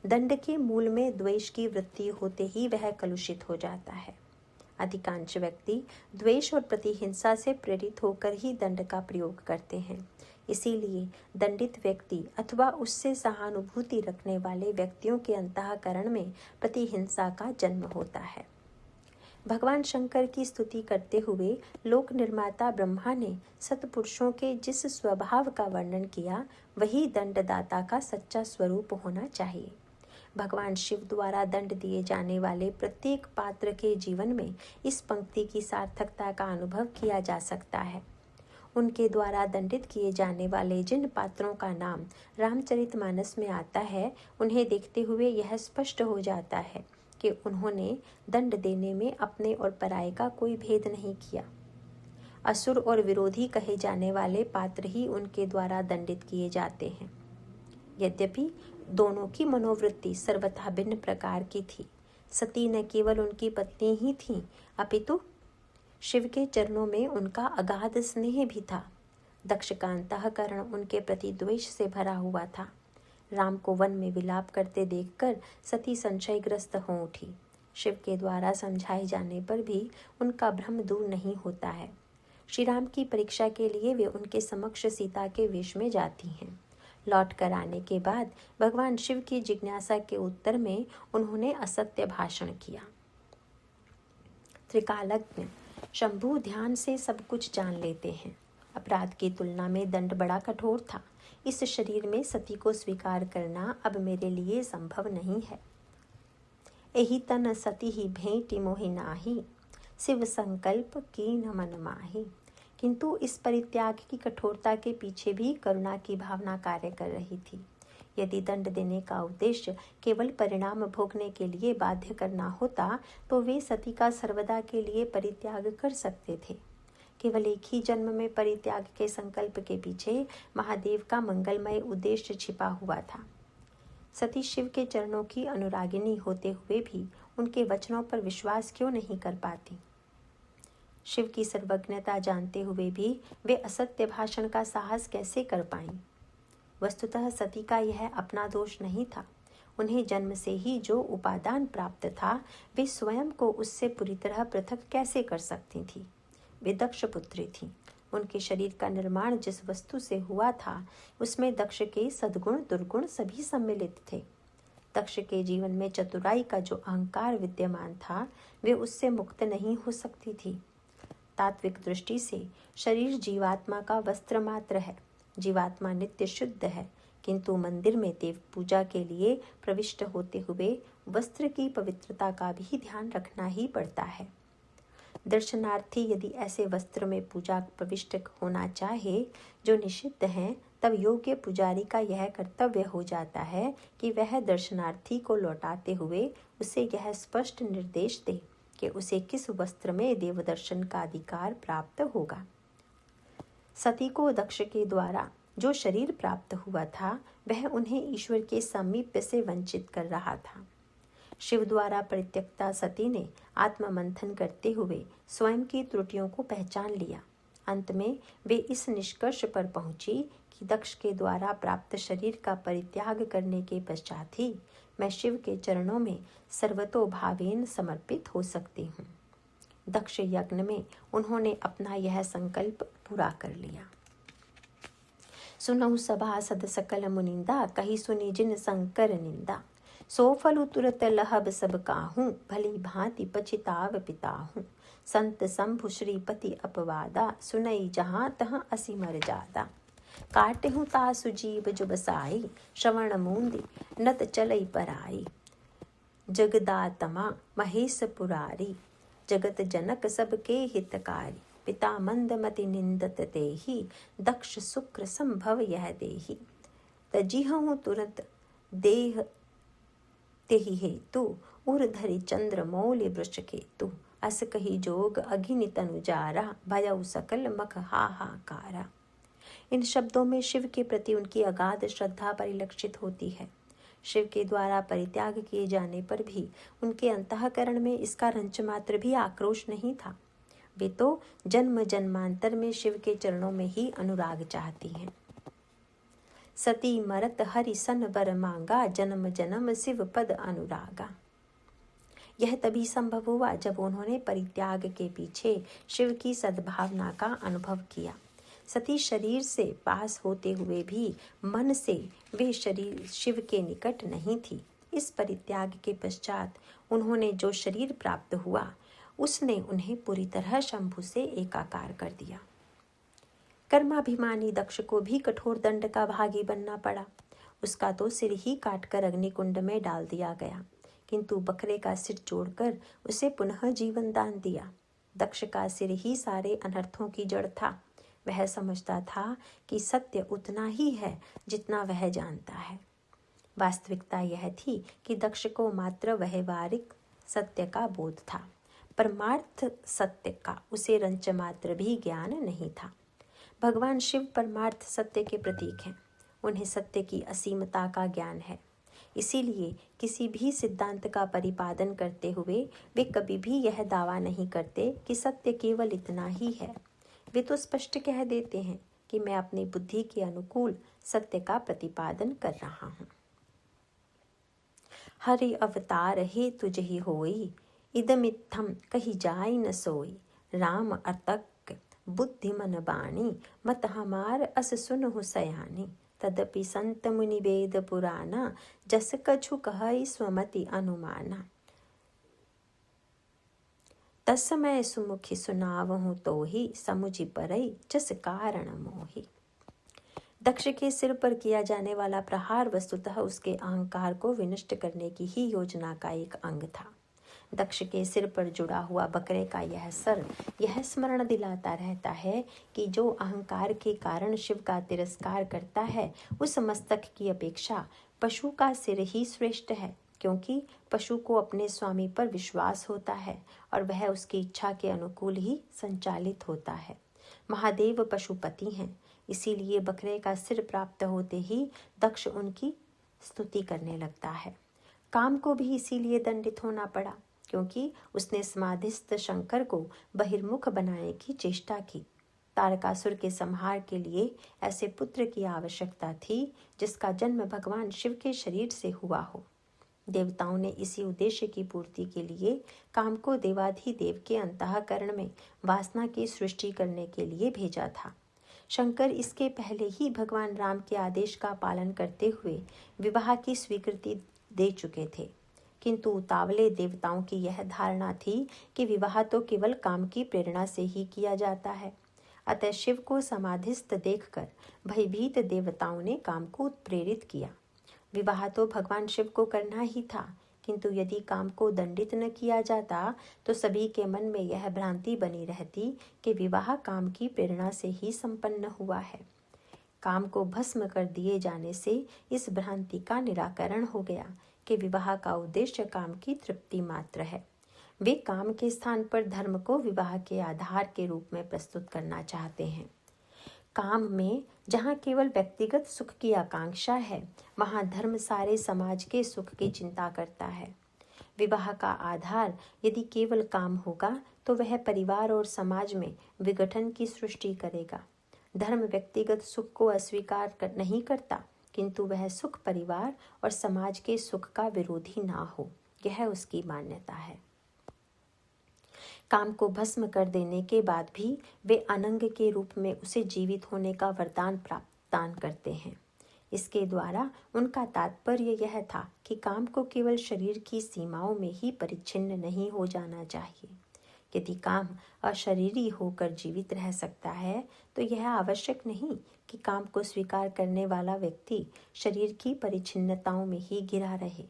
दंड के मूल में द्वेष की वृत्ति होते ही वह कलुषित हो जाता है। अधिकांश व्यक्ति द्वेष और प्रतिहिंसा से प्रेरित होकर ही दंड का प्रयोग करते हैं। इसीलिए दंडित व्यक्ति अथवा उससे सहानुभूति रखने वाले व्यक्तियों के अंतःकरण में प्रतिहिंसा का जन्म होता है। भगवान शंकर की स्तुति करते हुए लोक निर्माता ब्रह्मा ने सत्पुरुषों के जिस स्वभाव का वर्णन किया, वही दंडदाता का सच्चा स्वरूप होना चाहिए। भगवान शिव द्वारा दंड दिए जाने वाले प्रत्येक पात्र के जीवन में इस पंक्ति की सार्थकता का अनुभव किया जा सकता है। उनके द्वारा दंडित किए जाने वाले जिन पात्रों का नाम रामचरितमानस में आता है, उन्हें देखते हुए यह स्पष्ट हो जाता है कि उन्होंने दंड देने में अपने और पराये का कोई भेद नहीं किया। असुर और विरोधी कहे जाने वाले पात्र ही उनके द्वारा दंडित किए जाते हैं। यद्यपि दोनों की मनोवृत्ति सर्वथा भिन्न प्रकार की थी। सती न केवल उनकी पत्नी ही थी, अपितु शिव के चरणों में उनका अगाध स्नेह भी था। दक्ष का अंतःकरण उनके प्रति द्वेष से भरा हुआ था। राम को वन में विलाप करते देखकर सती संशयग्रस्त हो उठी। शिव के द्वारा समझाए जाने पर भी उनका भ्रम दूर नहीं होता है। श्री राम की परीक्षा के लिए वे उनके समक्ष सीता के वेश में जाती हैं। लौट कर आने के बाद भगवान शिव की जिज्ञासा के उत्तर में उन्होंने असत्य भाषण किया। त्रिकालज्ञ शंभु ध्यान से सब कुछ जान लेते हैं। अपराध की तुलना में दंड बड़ा कठोर था। इस शरीर में सती को स्वीकार करना अब मेरे लिए संभव नहीं है। एही तन सती ही भेंटि मोहि नाही, शिव संकल्प कीन मन माही। किंतु इस परित्याग की कठोरता के पीछे भी करुणा की भावना कार्य कर रही थी। यदि दंड देने का उद्देश्य केवल परिणाम भोगने के लिए बाध्य करना होता, तो वे सती का सर्वदा के लिए परित्याग कर सकते थे। केवल एक ही जन्म में परित्याग के संकल्प के पीछे महादेव का मंगलमय उद्देश्य छिपा हुआ था। सती शिव के चरणों की अनुरागिनी होते हुए भी उनके वचनों पर विश्वास क्यों नहीं कर पाती? शिव की सर्वज्ञता जानते हुए भी वे असत्य भाषण का साहस कैसे कर पाईं? वस्तुतः सती का यह अपना दोष नहीं था। उन्हें जन्म से ही जो उपादान प्राप्त था, वे स्वयं को उससे पूरी तरह पृथक कैसे कर सकती थी? वे दक्ष पुत्री थीं। उनके शरीर का निर्माण जिस वस्तु से हुआ था, उसमें दक्ष के सद्गुण दुर्गुण सभी सम्मिलित थे। दक्ष के जीवन में चतुराई का जो अहंकार विद्यमान था, वे उससे मुक्त नहीं हो सकती थी। तात्विक दृष्टि से शरीर जीवात्मा का वस्त्र मात्र है। जीवात्मा नित्य शुद्ध है, किंतु मंदिर में देव पूजा के लिए प्रविष्ट होते हुए वस्त्र की पवित्रता का भी ध्यान रखना ही पड़ता है। दर्शनार्थी यदि ऐसे वस्त्र में पूजा प्रविष्ट होना चाहे जो निषिद्ध हैं, तब योग्य पुजारी का यह कर्तव्य हो जाता है कि वह दर्शनार्थी को लौटाते हुए उसे यह स्पष्ट निर्देश दे कि उसे किस वस्त्र में देवदर्शन का अधिकार प्राप्त होगा। सती को दक्ष के द्वारा जो शरीर प्राप्त हुआ था, वह उन्हें ईश्वर के सामीप्य से वंचित कर रहा था। शिव द्वारा परित्यक्ता सती ने आत्ममंथन करते हुए स्वयं की त्रुटियों को पहचान लिया। अंत में वे इस निष्कर्ष पर पहुंची कि दक्ष के द्वारा प्राप्त शरीर का परित्याग करने के पश्चात ही मैं शिव के चरणों में सर्वतोभावेन समर्पित हो सकती हूँ। दक्ष यज्ञ में उन्होंने अपना यह संकल्प पूरा कर लिया। सुनहु सभासद सकल मुनिंदा, कही सुनी जिन शंकर निंदा। सो फलु तुरत लहब सब काहूँ, भली भांति पछिताव पिताहूँ। संत शंभु श्रीपति अपवादा, सुनई जहाँ तहाँ असी मर जादा। काटहु तासु जीव जो बसाई, श्रवण मूंदी नत चलई पराई। जगदातमा महेश पुरारी, जगत जनक सबके हितकारी। पिता मंदमति निंदत तेहि, दक्ष शुक्र संभव यह देहि। तजिहु तुरंत देह तेहि हेतु, उर धरि चंद्र मौलि वृष केतु। अस कही जोग अघिनि तनु जारा, भयउ सकल मख हाहाकारा। इन शब्दों में शिव के प्रति उनकी अगाध श्रद्धा परिलक्षित होती है। शिव के द्वारा परित्याग किए जाने पर भी उनके अंतःकरण में इसका रंच मात्र भी आक्रोश नहीं था। वे तो जन्म जन्मांतर में शिव के चरणों में ही अनुराग चाहती हैं। सती मरत हरि सन वर मांगा, जन्म जन्म शिव पद अनुरागा। यह तभी संभव हुआ जब उन्होंने परित्याग के पीछे शिव की सद्भावना का अनुभव किया। सती शरीर से पास होते हुए भी मन से वे शरीर शिव के निकट नहीं थी। इस परित्याग के पश्चात उन्होंने जो शरीर प्राप्त हुआ, उसने उन्हें पूरी तरह शंभु से एकाकार कर दिया। कर्माभिमानी दक्ष को भी कठोर दंड का भागी बनना पड़ा। उसका तो सिर ही काटकर अग्निकुंड में डाल दिया गया, किंतु बकरे का सिर जोड़कर उसे पुनः जीवन दान दिया। दक्ष का सिर ही सारे अनर्थों की जड़ था। वह समझता था कि सत्य उतना ही है जितना वह जानता है। वास्तविकता यह थी कि दक्ष को मात्र व्यवहारिक सत्य का बोध था। परमार्थ सत्य का उसे रंच मात्र भी ज्ञान नहीं था। भगवान शिव परमार्थ सत्य के प्रतीक हैं। उन्हें सत्य की असीमता का ज्ञान है। इसीलिए किसी भी सिद्धांत का परिपादन करते हुए वे कभी भी यह दावा नहीं करते कि सत्य केवल इतना ही है। वे तो स्पष्ट कह देते हैं कि मैं अपनी बुद्धि के अनुकूल सत्य का प्रतिपादन कर रहा हूँ। हरि अवतार हे तुझ ही होई, इदमित्थम कही जाय न सोई। राम अतक बुद्धि मन बाणी, मत हमार अस सुनहु सयानी। तदपि संत मुनि वेद पुराना, जस कछु कहई स्वमति अनुमाना। तस्मय सुमुखि सुनावहु तोहि, समुझि परई जस कारण मोहि। दक्ष के सिर पर किया जाने वाला प्रहार वस्तुतः उसके अहंकार को विनष्ट करने की ही योजना का एक अंग था। दक्ष के सिर पर जुड़ा हुआ बकरे का यह सर यह स्मरण दिलाता रहता है कि जो अहंकार के कारण शिव का तिरस्कार करता है, उस मस्तक की अपेक्षा पशु का सिर ही श्रेष्ठ है, क्योंकि पशु को अपने स्वामी पर विश्वास होता है और वह उसकी इच्छा के अनुकूल ही संचालित होता है। महादेव पशुपति हैं, इसीलिए बकरे का सिर प्राप्त होते ही दक्ष उनकी स्तुति करने लगता है। काम को भी इसीलिए दंडित होना पड़ा। क्योंकि उसने समाधिस्थ शंकर को बहिर्मुख बनाने की चेष्टा की। तारकासुर के संहार के लिए ऐसे पुत्र की आवश्यकता थी जिसका जन्म भगवान शिव के शरीर से हुआ हो। देवताओं ने इसी उद्देश्य की पूर्ति के लिए काम को देवाधिदेव के अंतःकरण में वासना की सृष्टि करने के लिए भेजा था। शंकर इसके पहले ही भगवान राम के आदेश का पालन करते हुए विवाह की स्वीकृति दे चुके थे, किंतु उतावले देवताओं की यह धारणा थी कि विवाह तो केवल काम की प्रेरणा से ही किया जाता है। अतः शिव को समाधिस्थ देखकर भयभीत देवताओं ने काम को उत्प्रेरित किया। विवाह तो भगवान शिव को करना ही था, किंतु यदि काम को दंडित न किया जाता तो सभी के मन में यह भ्रांति बनी रहती कि विवाह काम की प्रेरणा से ही संपन्न हुआ है। काम को भस्म कर दिए जाने से इस भ्रांति का निराकरण हो गया कि विवाह का उद्देश्य काम की तृप्ति मात्र है। वे काम के स्थान पर धर्म को विवाह के आधार के रूप में प्रस्तुत करना चाहते हैं। काम में जहाँ केवल व्यक्तिगत सुख की आकांक्षा है, वहाँ धर्म सारे समाज के सुख की चिंता करता है। विवाह का आधार यदि केवल काम होगा तो वह परिवार और समाज में विघटन की सृष्टि करेगा। धर्म व्यक्तिगत सुख को अस्वीकार नहीं करता, किंतु वह सुख परिवार और समाज के सुख का विरोधी ना हो, यह उसकी मान्यता है। काम को भस्म कर देने के बाद भी वे अनंग के रूप में उसे जीवित होने का वरदान प्रदान करते हैं। इसके द्वारा उनका तात्पर्य यह था कि काम को केवल शरीर की सीमाओं में ही परिच्छिन्न नहीं हो जाना चाहिए। यदि काम अशरीरी होकर जीवित रह सकता है तो यह आवश्यक नहीं कि काम को स्वीकार करने वाला व्यक्ति शरीर की परिच्छिन्नताओं में ही घिरा रहे।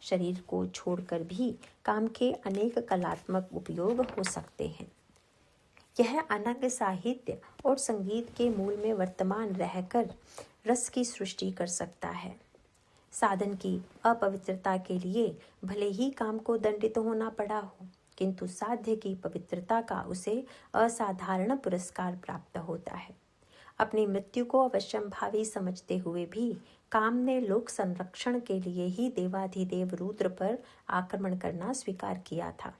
शरीर को छोड़कर भी काम के अनेक कलात्मक उपयोग हो सकते हैं। यह अनंग साहित्य और संगीत के मूल में वर्तमान रहकर रस की सृष्टि कर सकता है। साधन की अपवित्रता के लिए भले ही काम को दंडित होना पड़ा हो, किंतु साध्य की पवित्रता का उसे असाधारण पुरस्कार प्राप्त होता है। अपनी मृत्यु को अवश्यंभावी समझते हुए भी काम ने लोक संरक्षण के लिए ही देवाधिदेव रुद्र पर आक्रमण करना स्वीकार किया था।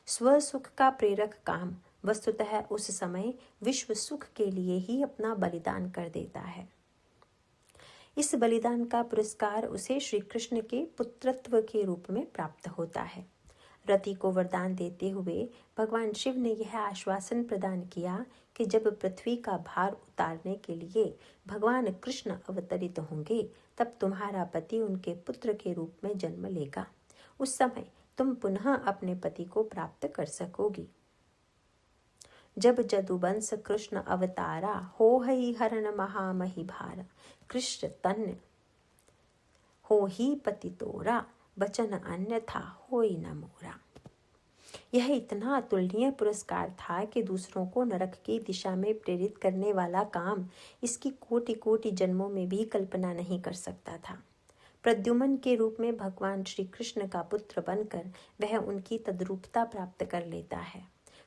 स्व सुख का प्रेरक काम वस्तुतः उस समय विश्व सुख के लिए ही अपना बलिदान कर देता है। इस बलिदान का पुरस्कार उसे श्री कृष्ण के पुत्रत्व के रूप में प्राप्त होता है। रति को वरदान देते हुए भगवान शिव ने यह आश्वासन प्रदान किया कि जब पृथ्वी का भार उतारने के लिए भगवान कृष्ण अवतरित होंगे तब तुम्हारा पति उनके पुत्र के रूप में जन्म लेगा। उस समय तुम पुनः अपने पति को प्राप्त कर सकोगी। जब जदुवंश कृष्ण अवतारा हो हई हरण महामहि भार कृष्ण तन्य हो ही पति तोरा वचन अन्यथा होई न मोरा। यह इतना अतुलनीय पुरस्कार था कि दूसरों को नरक की दिशा में प्रेरित करने वाला काम इसकी कोटि कोटि जन्मों में भी कल्पना नहीं कर सकता था। प्रद्युम्न के रूप में भगवान श्री कृष्ण का पुत्र बनकर वह उनकी तद्रूपता प्राप्त कर लेता है।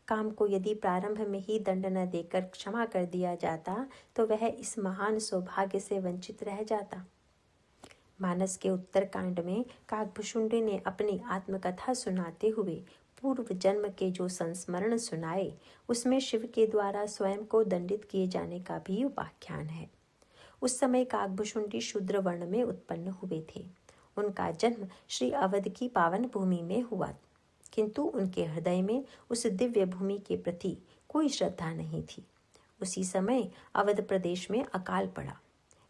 काम को यदि प्रारंभ में ही दंड न देकर क्षमा कर दिया जाता तो वह इस महान सौभाग्य से वंचित रह जाता। मानस के उत्तरकांड में काकभुशुंडी ने अपनी आत्मकथा सुनाते हुए पूर्व जन्म के जो संस्मरण सुनाए उसमें शिव के द्वारा स्वयं को दंडित किए जाने का भी उपाख्यान है। उस समय काकभुशुंडी शूद्र वर्ण में उत्पन्न हुए थे। उनका जन्म श्री अवध की पावन भूमि में हुआ, किंतु उनके हृदय में उस दिव्य भूमि के प्रति कोई श्रद्धा नहीं थी। उसी समय अवध प्रदेश में अकाल पड़ा।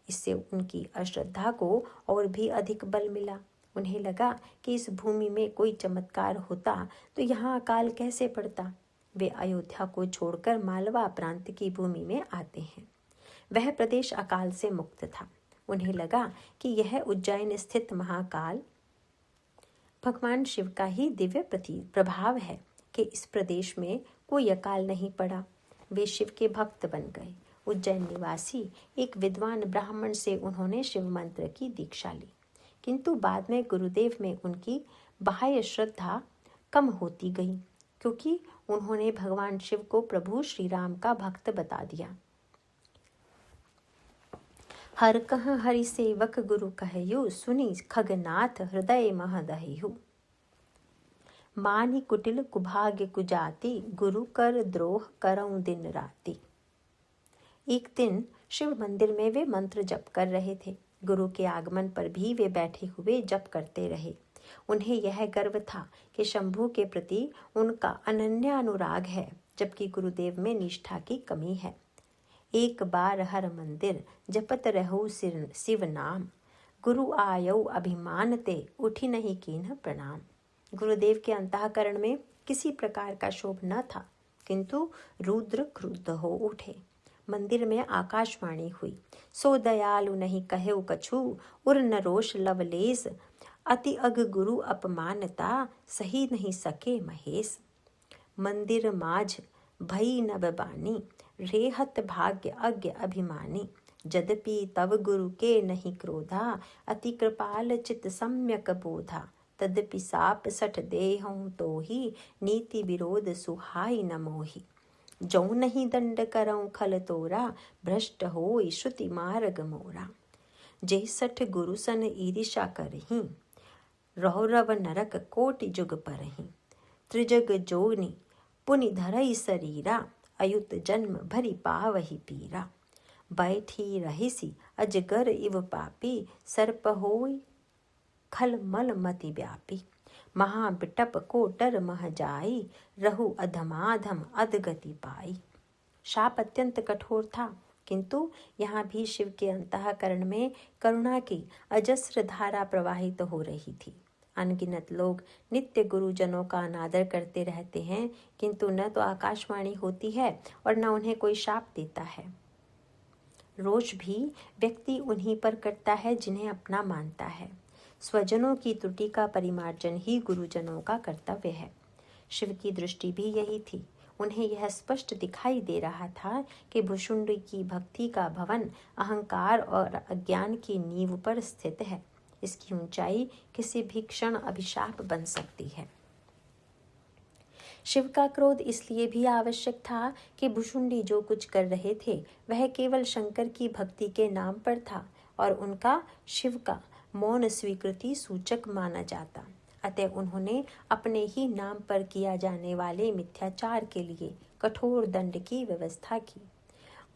इससे उनकी अश्रद्धा को और भी अधिक बल मिला। उन्हें लगा कि इस भूमि में कोई चमत्कार होता तो यहाँ अकाल कैसे पड़ता। वे अयोध्या को छोड़कर मालवा प्रांत की भूमि में आते हैं। वह प्रदेश अकाल से मुक्त था। उन्हें लगा कि यह उज्जैन स्थित महाकाल भगवान शिव का ही दिव्य प्रभाव है कि इस प्रदेश में कोई अकाल नहीं पड़ा। वे शिव के भक्त बन गए। उज्जैन निवासी एक विद्वान ब्राह्मण से उन्होंने शिव मंत्र की दीक्षा ली, किंतु बाद में गुरुदेव में उनकी बाह्य श्रद्धा कम होती गई, क्योंकि उन्होंने भगवान शिव को प्रभु श्री राम का भक्त बता दिया। हर कह हरि सेवक गुरु कहयु सुनी खगनाथ हृदय महदहयु। मानि कुटिल कुभाग्य कुजाति, गुरु कर द्रोह करऊं दिन राति। एक दिन शिव मंदिर में वे मंत्र जप कर रहे थे। गुरु के आगमन पर भी वे बैठे हुए जप करते रहे। उन्हें यह गर्व था कि शंभू के प्रति उनका अनन्य अनुराग है, जबकि गुरुदेव में निष्ठा की कमी है। एक बार हर मंदिर जपत रहो शिव नाम, गुरु आयो अभिमान ते उठी नहीं कीन्ह प्रणाम। गुरुदेव के अंतःकरण में किसी प्रकार का शोभ न था, किंतु रुद्र क्रुद्ध हो उठे। मंदिर में आकाशवाणी हुई, सो दयालु नहीं कहेउ कछु, उर न रोष लवलेस, अति अग गुरु अपमानता, सही नहीं सके महेश। मंदिर माझ भई नब बानी, रेहत भाग्य अज्ञ अभिमानी, यद्यपि तव गुरु के नहीं क्रोधा, अति कृपाल चित सम्यक बोधा, तद्यपि साप सठ देहऊं तो ही, नीति विरोध सुहाई न मोही। जो नहीं दंड करऊं खल तोरा, भ्रष्ट होई श्रुति मार्ग मोरा। जे सठ गुरु सन ईर्षा करहीं, रौरव नरक कोटि जुग परहीं। त्रिजग जोनि पुनि धरई शरीरा, अयुत जन्म भरी पावही पीरा। बैठी रहिसी अजगर इव पापी, सर्प होई खल मल मति व्यापी। महाबिटप को डर मह जाई, रहु अधमाधम अधगति पाई। शाप अत्यंत कठोर था, किंतु यहाँ भी शिव के अंतःकरण में करुणा की अजस्र धारा प्रवाहित हो रही थी। अनगिनत लोग नित्य गुरुजनों का अनादर करते रहते हैं, किंतु न तो आकाशवाणी होती है और न उन्हें कोई शाप देता है। रोष भी व्यक्ति उन्हीं पर करता है जिन्हें अपना मानता है। स्वजनों की त्रुटि का परिमार्जन ही गुरुजनों का कर्तव्य है। शिव की दृष्टि भी यही थी। उन्हें यह स्पष्ट दिखाई दे रहा था कि भुशुंडी की भक्ति का भवन अहंकार और अज्ञान की नींव पर स्थित है। इसकी ऊंचाई किसी भी क्षण अभिशाप बन सकती है। शिव का क्रोध इसलिए भी आवश्यक था कि भुशुंडी जो कुछ कर रहे थे वह केवल शंकर की भक्ति के नाम पर था और उनका शिव का मौन स्वीकृति सूचक माना जाता। अतः उन्होंने अपने ही नाम पर किया जाने वाले मिथ्याचार के लिए कठोर दंड की व्यवस्था की।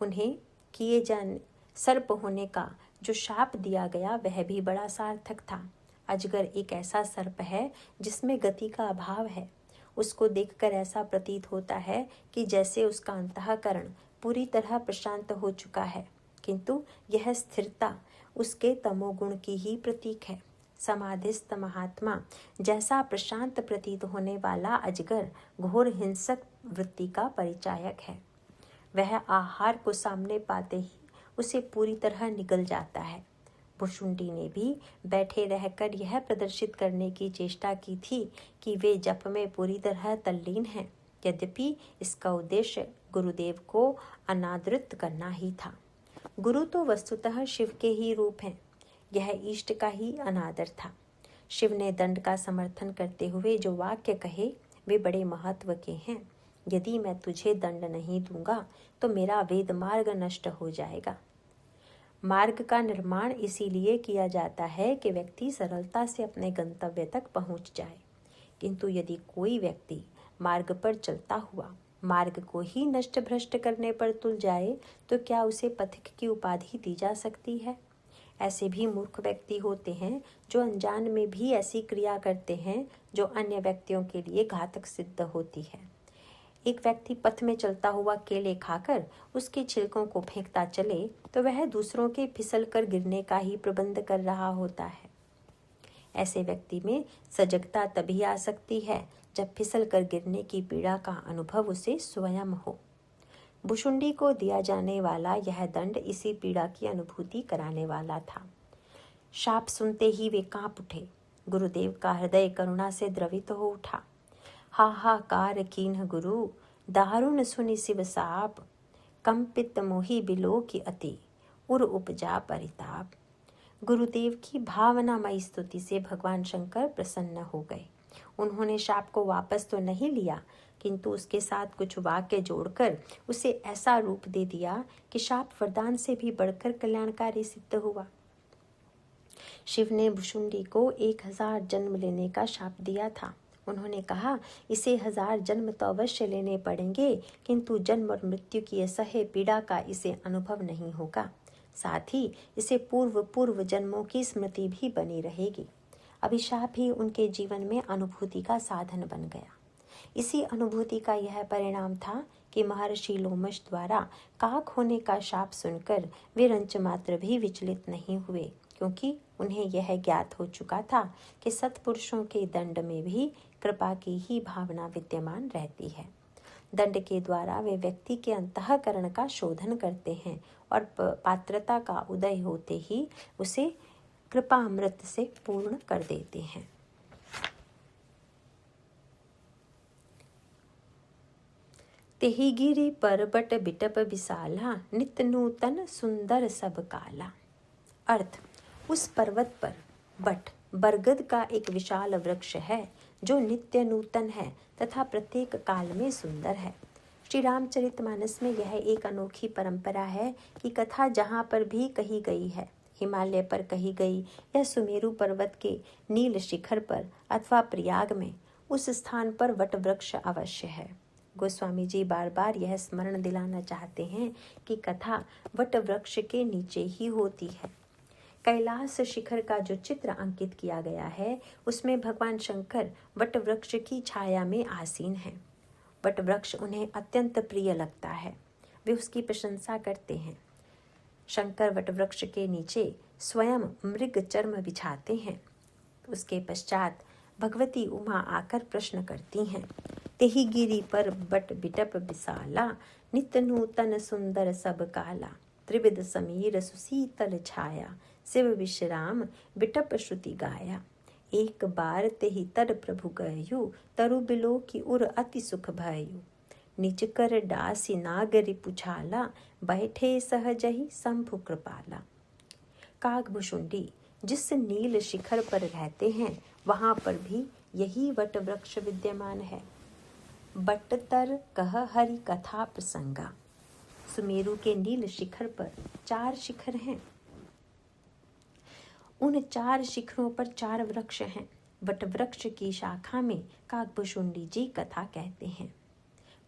उन्हें किए जाने सर्प होने का जो शाप दिया गया वह भी बड़ा सार्थक था। अजगर एक ऐसा सर्प है जिसमें गति का अभाव है। उसको देखकर ऐसा प्रतीत होता है कि जैसे उसका अंतःकरण पूरी तरह प्रशांत हो चुका है, किंतु यह स्थिरता उसके तमोगुण की ही प्रतीक है। समाधिस्थ महात्मा जैसा प्रशांत प्रतीत होने वाला अजगर घोर हिंसक वृत्ति का परिचायक है। वह आहार को सामने पाते ही उसे पूरी तरह निगल जाता है। भुशुंडी ने भी बैठे रहकर यह प्रदर्शित करने की चेष्टा की थी कि वे जप में पूरी तरह तल्लीन हैं, यद्यपि इसका उद्देश्य गुरुदेव को अनादृत करना ही था। गुरु तो वस्तुतः शिव के ही रूप हैं। यह इष्ट का ही अनादर था। शिव ने दंड का समर्थन करते हुए जो वाक्य कहे वे बड़े महत्व के हैं। यदि मैं तुझे दंड नहीं दूंगा तो मेरा वेद मार्ग नष्ट हो जाएगा। मार्ग का निर्माण इसीलिए किया जाता है कि व्यक्ति सरलता से अपने गंतव्य तक पहुंच जाए, किंतु यदि कोई व्यक्ति मार्ग पर चलता हुआ मार्ग को ही नष्ट भ्रष्ट करने पर तुल जाए तो क्या उसे पथिक की उपाधि दी जा सकती है? ऐसे भी मूर्ख व्यक्ति होते हैं जो अनजान में भी ऐसी क्रिया करते हैं जो अन्य व्यक्तियों के लिए घातक सिद्ध होती है। एक व्यक्ति पथ में चलता हुआ केले खाकर उसके छिलकों को फेंकता चले तो वह दूसरों के फिसल कर गिरने का ही प्रबंध कर रहा होता है। ऐसे व्यक्ति में सजगता तभी आ सकती है जब फिसल कर गिरने की पीड़ा का अनुभव उसे स्वयं हो। भुशुंडी को दिया जाने वाला यह दंड इसी पीड़ा की अनुभूति कराने वाला था। शाप सुनते ही वे कांप उठे। गुरुदेव का हृदय करुणा से द्रवित हो उठा। हाहाकार कीन्ह गुरु, दारुण सुनि शिव साप, कंपित मोहि बिलो की अति, उर उपजा परिताप। गुरुदेव की भावनामयी स्तुति से भगवान शंकर प्रसन्न हो गए। उन्होंने शाप को वापस तो नहीं लिया, किंतु उसके साथ कुछ वाक्य जोड़कर उसे ऐसा रूप दे दिया कि शाप वरदान से भी बढ़कर कल्याणकारी सिद्ध हुआ। शिव ने भुशुंडी को 1000 जन्म लेने का शाप दिया था उन्होंने कहा, इसे 1000 जन्म तो अवश्य लेने पड़ेंगे, किंतु जन्म और मृत्यु की असह्य पीड़ा का इसे अनुभव नहीं होगा। साथ ही इसे पूर्व जन्मों की स्मृति भी बनी रहेगी। अभिशाप ही उनके जीवन में अनुभूति का साधन बन गया। इसी अनुभूति का यह परिणाम था कि महर्षि लोमश द्वारा काक होने का शाप सुनकर वे रंच मात्र भी विचलित नहीं हुए, क्योंकि उन्हें यह ज्ञात हो चुका था कि सत्पुरुषों के दंड में भी कृपा की ही भावना विद्यमान रहती है। दंड के द्वारा वे व्यक्ति के अंतःकरण का शोधन करते हैं और पात्रता का उदय होते ही उसे कृपा अमृत से पूर्ण कर देते हैं। तेहि गिरि पर्वत बिटप विशाला, नित्य नूतन सुंदर सब काला। अर्थ, उस पर्वत पर बट बरगद का एक विशाल वृक्ष है जो नित्य नूतन है तथा प्रत्येक काल में सुंदर है। श्री रामचरितमानस में यह एक अनोखी परंपरा है कि कथा जहाँ पर भी कही गई है, हिमालय पर कही गई या सुमेरु पर्वत के नील शिखर पर अथवा प्रयाग में, उस स्थान पर वट वृक्ष अवश्य है। गोस्वामी जी बार बार यह स्मरण दिलाना चाहते हैं कि कथा वट वृक्ष के नीचे ही होती है। कैलाश शिखर का जो चित्र अंकित किया गया है उसमें भगवान शंकर वट वृक्ष की छाया में आसीन हैं। वट वृक्ष उन्हें अत्यंत प्रिय लगता है, वे उसकी प्रशंसा करते हैं। शंकर वट वृक्ष के नीचे स्वयं मृग चर्म बिछाते हैं। उसके पश्चात भगवती उमा आकर प्रश्न करती हैं, तेहि गिरि पर बट बिटप विशाला, नित्य नूतन सुंदर सब काला, त्रिविध समीर सुशीतल छाया, शिव विश्राम बिटप श्रुति गाया। एक बार तेहि तर प्रभु गयु, तरु बिलो की उर अति सुख भयु, निज कर डासी नागरि पुछाला, बैठे सहजहि शंभु कृपाला। काकभुशुंडी जिस नील शिखर पर रहते हैं वहां पर भी यही वट वृक्ष विद्यमान है। बट तर कह हरि कथा प्रसंगा। सुमेरु के नील शिखर पर 4 शिखर हैं। उन 4 शिखरों पर 4 वृक्ष हैं। वट वृक्ष की शाखा में काकभुशुंडी जी कथा कहते हैं।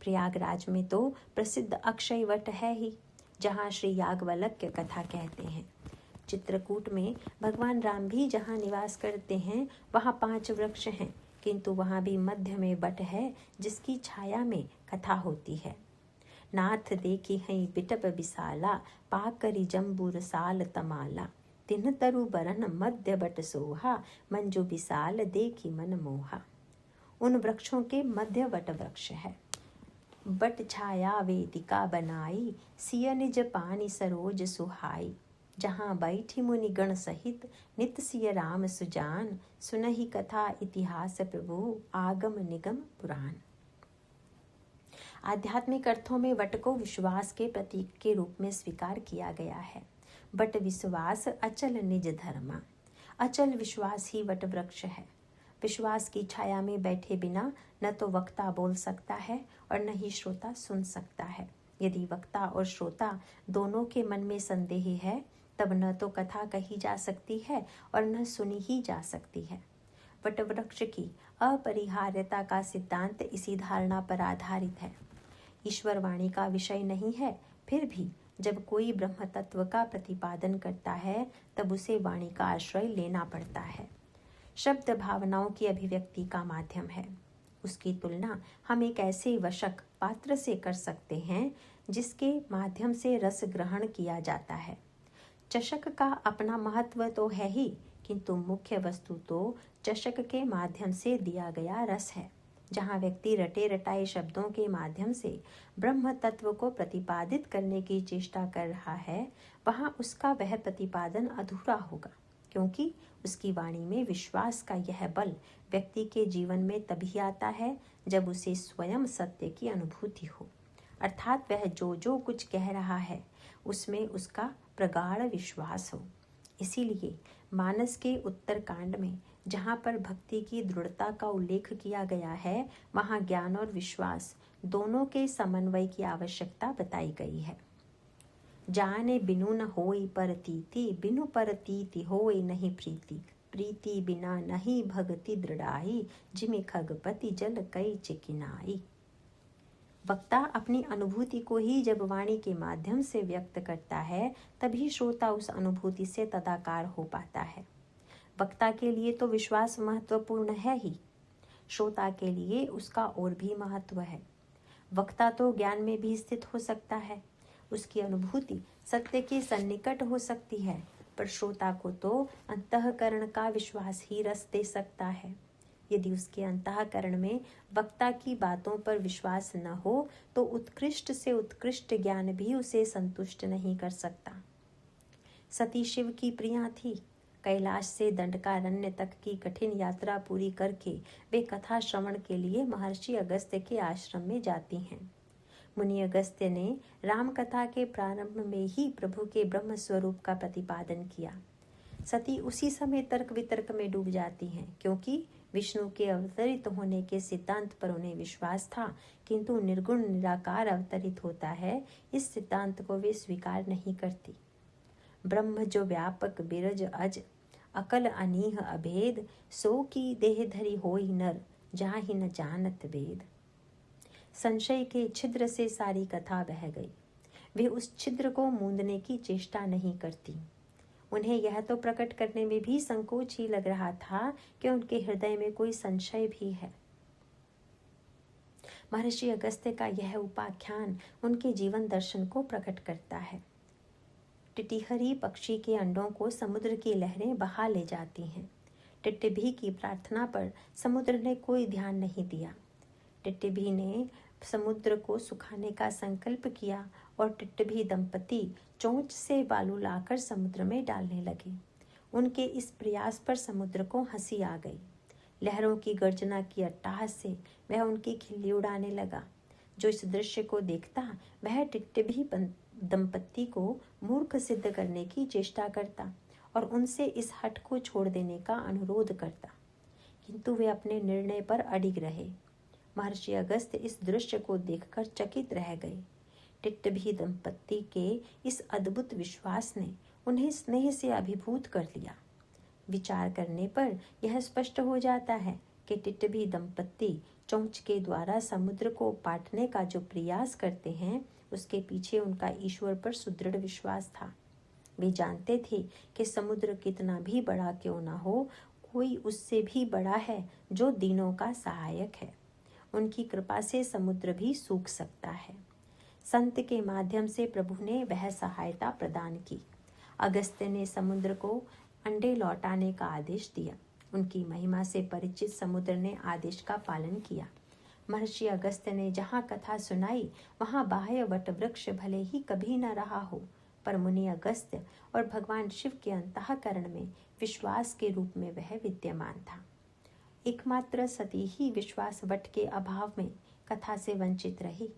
प्रयागराज में तो प्रसिद्ध अक्षय वट है ही, जहाँ श्री याज्ञवल्क्य कथा कहते हैं। चित्रकूट में भगवान राम भी जहाँ निवास करते हैं वहाँ 5 वृक्ष हैं, किंतु वहाँ भी मध्य में बट है जिसकी छाया में कथा होती है। नाथ देखी हई बिटप विशाला, पाकरी जम्बूर साल तमाला, तिन्ह तरु बरन मध्य बट सोहा, मंजू विशाल देखी मन मोहा। उन वृक्षों के मध्य वट वृक्ष है। बट छाया वेदिका बनाई, सिय निज पानी सरोज सुहाई, जहाँ बैठी मुनि गण सहित, नित सिय राम सुजान, सुनहि कथा इतिहास प्रभु, आगम निगम पुराण। आध्यात्मिक अर्थों में वट को विश्वास के प्रतीक के रूप में स्वीकार किया गया है। वट विश्वास अचल निज धर्मा। अचल विश्वास ही वट वृक्ष है। विश्वास की छाया में बैठे बिना न तो वक्ता बोल सकता है और न ही श्रोता सुन सकता है। यदि वक्ता और श्रोता दोनों के मन में संदेह है तब न तो कथा कही जा सकती है और न सुनी ही जा सकती है। वट वृक्ष की अपरिहार्यता का सिद्धांत इसी धारणा पर आधारित है। ईश्वर वाणी का विषय नहीं है, फिर भी जब कोई ब्रह्म तत्व का प्रतिपादन करता है तब उसे वाणी का आश्रय लेना पड़ता है। शब्द भावनाओं की अभिव्यक्ति का माध्यम है। उसकी तुलना हम एक ऐसे वशक पात्र से कर सकते हैं जिसके माध्यम से रस ग्रहण किया जाता है। चषक का अपना महत्व तो है ही, किंतु मुख्य वस्तु तो चषक के माध्यम से दिया गया रस है। जहाँ व्यक्ति रटे रटाए शब्दों के माध्यम से ब्रह्म तत्व को प्रतिपादित करने की चेष्टा कर रहा है, वहाँ उसका वह प्रतिपादन अधूरा होगा, क्योंकि उसकी वाणी में विश्वास का यह बल व्यक्ति के जीवन में तभी आता है जब उसे स्वयं सत्य की अनुभूति हो, अर्थात वह जो कुछ कह रहा है उसमें उसका प्रगाढ़ विश्वास हो। इसीलिए मानस के उत्तरकांड में जहाँ पर भक्ति की दृढ़ता का उल्लेख किया गया है, वहाँ ज्ञान और विश्वास दोनों के समन्वय की आवश्यकता बताई गई है। जाने बिनु न होई परतीति, बिनु परतीति होई नहीं प्रीति। प्रीति बिना नहीं भगति दृढ़ाई, जिमि खगपति जल कई चिकिनाई। वक्ता अपनी अनुभूति को ही जब वाणी के माध्यम से व्यक्त करता है, तभी श्रोता उस अनुभूति से तदाकार हो पाता है। वक्ता के लिए तो विश्वास महत्वपूर्ण है ही, श्रोता के लिए उसका और भी महत्व है। वक्ता तो ज्ञान में भी स्थित हो सकता है, उसकी अनुभूति सत्य के सन्निकट हो सकती है, पर श्रोता को तो अंतःकरण का विश्वास ही रस दे सकता है। यदि उसके अंतःकरण में वक्ता की बातों पर विश्वास न हो, तो उत्कृष्ट से उत्कृष्ट ज्ञान भी उसे संतुष्ट नहीं कर सकता। सती शिव की प्रिया थी। कैलाश से दंडकारण्य तक की कठिन यात्रा पूरी करके वे कथा श्रवण के लिए महर्षि अगस्त्य के आश्रम में जाती हैं। मुनि अगस्त्य ने राम कथा के प्रारंभ में ही प्रभु के ब्रह्म स्वरूप का प्रतिपादन किया। सती उसी समय तर्क वितर्क में डूब जाती हैं, क्योंकि विष्णु के अवतरित होने के सिद्धांत पर उन्हें विश्वास था, किंतु निर्गुण निराकार अवतरित होता है, इस सिद्धांत को वे स्वीकार नहीं करती। ब्रह्म जो व्यापक बिरज अज, अकल अनीह अभेद, सो की देह धरी होई नर, जाहि न जानत वेद। संशय के छिद्र से सारी कथा बह गई। वे उस छिद्र को मूंदने की चेष्टा नहीं करती। उन्हें यह तो प्रकट करने में भी संकोच ही लग रहा था कि उनके हृदय में कोई संशय भी है। महर्षि अगस्त्य का यह उपाख्यान उनके जीवन दर्शन को प्रकट करता है। टिटिहरी पक्षी के अंडों को समुद्र की लहरें बहा ले जाती हैं। टिटभी की प्रार्थना पर समुद्र ने कोई ध्यान नहीं दिया। टिटभी ने समुद्र को सुखाने का संकल्प किया और टिटभी दंपति चोंच से बालू लाकर समुद्र में डालने लगे। उनके इस प्रयास पर समुद्र को हंसी आ गई। लहरों की गर्जना की अट्टहास से वह उनकी खिल्ली उड़ाने लगा। जो इस दृश्य को देखता, वह टिटभी दंपति को मूर्ख सिद्ध करने की चेष्टा करता और उनसे इस हठ को छोड़ देने का अनुरोध करता, किंतु वे अपने निर्णय पर अडिग रहे। महर्षि अगस्त्य इस दृश्य को देखकर चकित रह गए। टिटभी दंपति के इस अद्भुत विश्वास ने उन्हें स्नेह से अभिभूत कर लिया। विचार करने पर यह स्पष्ट हो जाता है कि टिटभी दंपति चोंच के द्वारा समुद्र को पाटने का जो प्रयास करते हैं, उसके पीछे उनका ईश्वर पर सुदृढ़ विश्वास था। वे जानते थे कि समुद्र कितना भी बड़ा क्यों ना हो, कोई उससे भी बड़ा है जो दीनों का सहायक है। उनकी कृपा से समुद्र भी सूख सकता है। संत के माध्यम से प्रभु ने वह सहायता प्रदान की। अगस्त्य ने समुद्र को अंडे लौटाने का आदेश दिया। उनकी महिमा से परिचित समुद्र ने आदेश का पालन किया। महर्षि अगस्त्य ने जहाँ कथा सुनाई, वहाँ बाह्य वट वृक्ष भले ही कभी न रहा हो, पर मुनि अगस्त्य और भगवान शिव के अंतःकरण में विश्वास के रूप में वह विद्यमान था। एकमात्र सती ही विश्वास वट के अभाव में कथा से वंचित रही।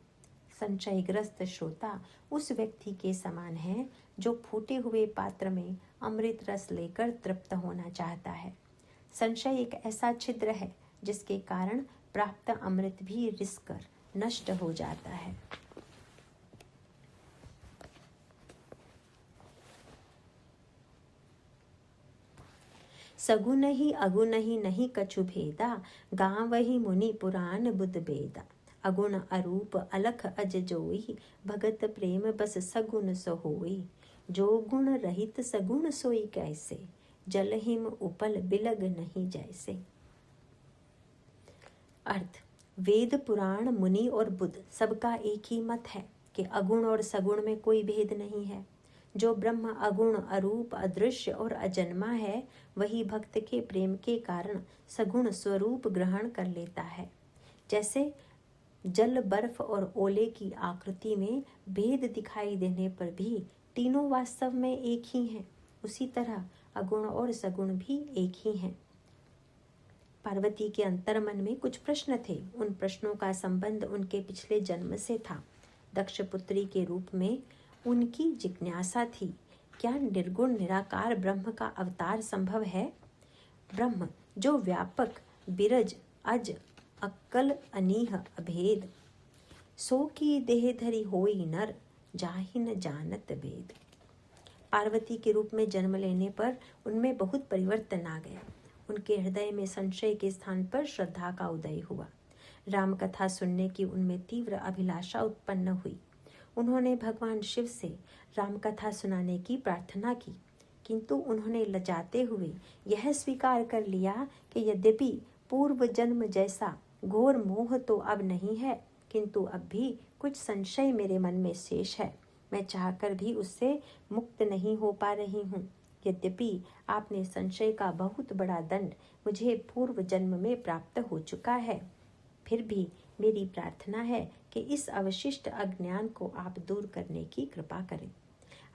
संशयग्रस्त श्रोता उस व्यक्ति के समान है जो फूटे हुए पात्र में अमृत रस लेकर तृप्त होना चाहता है। संशय एक ऐसा छिद्र है जिसके कारण प्राप्त अमृत भी रिस कर नष्ट हो जाता है। सगुन ही अगुन ही नहीं कछु भेदा, गाँव ही मुनि पुराण बुध बेदा। अगुण अरूप अलख अज जोई, भगत प्रेम बस सगुन सो होई। जो गुण रहित सगुण सोई कैसे, जल हिम उपल बिलग नहीं जैसे। अर्थ: वेद, पुराण, मुनि और बुद्ध सबका एक ही मत है कि अगुण और सगुण में कोई भेद नहीं है। जो ब्रह्म अगुण, अरूप, अदृश्य और अजन्मा है, वही भक्त के प्रेम के कारण सगुण स्वरूप ग्रहण कर लेता है। जैसे जल, बर्फ और ओले की आकृति में भेद दिखाई देने पर भी तीनों वास्तव में एक ही हैं, उसी तरह अगुण और सगुण भी एक ही हैं। पार्वती के अंतर्मन में कुछ प्रश्न थे। उन प्रश्नों का संबंध उनके पिछले जन्म से था। दक्ष पुत्री के रूप में उनकी जिज्ञासा थी, क्या निर्गुण निराकार ब्रह्म का अवतार संभव है? ब्रह्म जो व्यापक, बिरज, अज, अक्कल अनीह अभेद, सो की देह धरी होई नर, जाहि न जानत वेद। पार्वती के रूप में जन्म लेने पर उनमें बहुत परिवर्तन आ गया। उनके हृदय में संशय के स्थान पर श्रद्धा का उदय हुआ। राम कथा सुनने की उनमें तीव्र अभिलाषा उत्पन्न हुई। उन्होंने भगवान शिव से राम कथा सुनाने की प्रार्थना की, किंतु उन्होंने लजाते हुए यह स्वीकार कर लिया कि यद्यपि पूर्व जन्म जैसा घोर मोह तो अब नहीं है, किंतु अब भी कुछ संशय मेरे मन में शेष है। मैं चाहकर भी उससे मुक्त नहीं हो पा रही हूँ। यद्यपि आपने संशय का बहुत बड़ा दंड मुझे पूर्व जन्म में प्राप्त हो चुका है, फिर भी मेरी प्रार्थना है कि इस अवशिष्ट अज्ञान को आप दूर करने की कृपा करें।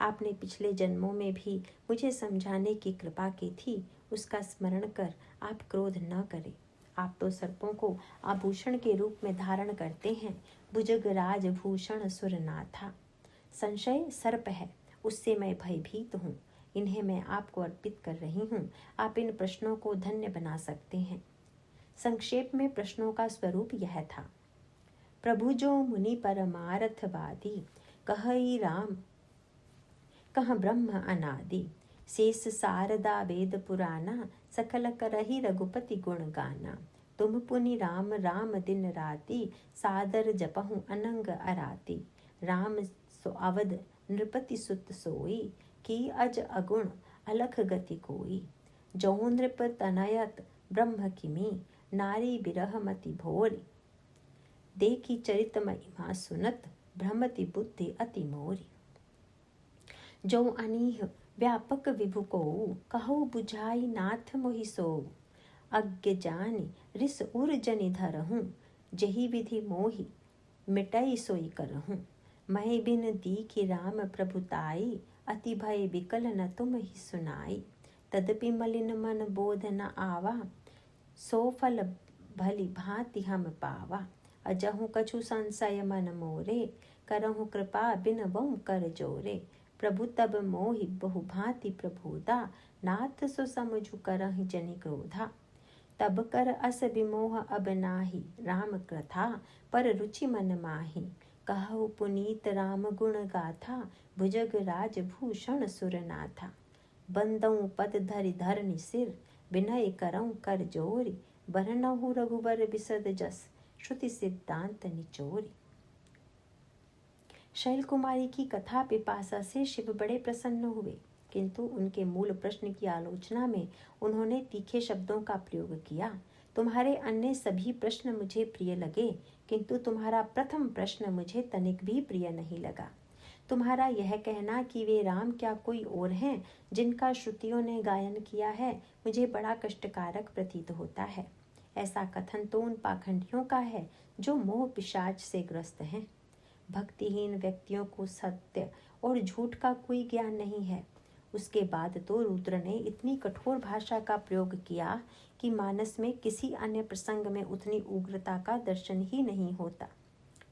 आपने पिछले जन्मों में भी मुझे समझाने की कृपा की थी, उसका स्मरण कर आप क्रोध न करें। आप तो सर्पों को आभूषण के रूप में धारण करते हैं। भुजगराज भूषण सुरनाथा। संशय सर्प है, उससे मैं भयभीत हूँ। इन्हें मैं आपको अर्पित कर रही हूँ। आप इन प्रश्नों को धन्य बना सकते हैं। संक्षेप में प्रश्नों का स्वरूप यह था। प्रभु जो मुनि परमार्थवादी, कहई राम कह ब्रह्म अनादि। शेष सारदा वेद पुराना, सकल करही रघुपति गुण गाना। तुम पुनि राम राम दिन राति, सादर जपहु अनंग अराति। राम सो अवध नृपति सुत सोई, की अज अगुण अलख गति कोई। जो नृप तनयत ब्रह्म किमी, नारी बिरह मति भोरी। देखी चरित महिमा सुनत, भ्रमति बुद्धि अति मोरी। जो अनीह व्यापक विभु को, कहु बुझाई नाथ मोहि सोऊ। अज्ञ जानि रिस उर जनि धरहूँ, जही विधि मोहि मिटई सोई करहूँ। मैं बिन दीखि राम प्रभुताई, अति भय विकल न तुम ही सुनाई। तदपि मलिन मन बोध न आवा, सो फल भली भांति हम पावा। अजहु कछु संशय मन मोरे, करहु कृपा बिन बहु कर जोरे। प्रभु तब मोहि बहु भांति प्रबोधा, नाथ सो समझु करहि जनि क्रोधा। तब कर अस विमोह अब नाही, राम कथा पर रुचि मन माही। कहु पुनीत राम गुण गाथा, भुजग राज भूषण सुरनाथा। बंदऊ पद धरि धरनि सिर, विनय करऊँ कर जोरी। बरनहु रघुबर बिसद जस, श्रुति सिद्धांत निचोरी। शैल कुमारी की कथा पिपासा से शिव बड़े प्रसन्न हुए, किंतु उनके मूल प्रश्न की आलोचना में उन्होंने तीखे शब्दों का प्रयोग किया। तुम्हारे अन्य सभी प्रश्न मुझे प्रिय लगे, किंतु तुम्हारा प्रथम प्रश्न मुझे तनिक भी प्रिय नहीं लगा। तुम्हारा यह कहना कि वे राम क्या कोई और हैं जिनका श्रुतियों ने गायन किया है, मुझे बड़ा कष्टकारक प्रतीत होता है। ऐसा कथन तो उन पाखंडियों का है जो मोह पिशाच से ग्रस्त हैं। भक्तिहीन व्यक्तियों को सत्य और झूठ का कोई ज्ञान नहीं है। उसके बाद तो रुद्र ने इतनी कठोर भाषा का प्रयोग किया कि मानस में किसी अन्य प्रसंग में उतनी उग्रता का दर्शन ही नहीं होता।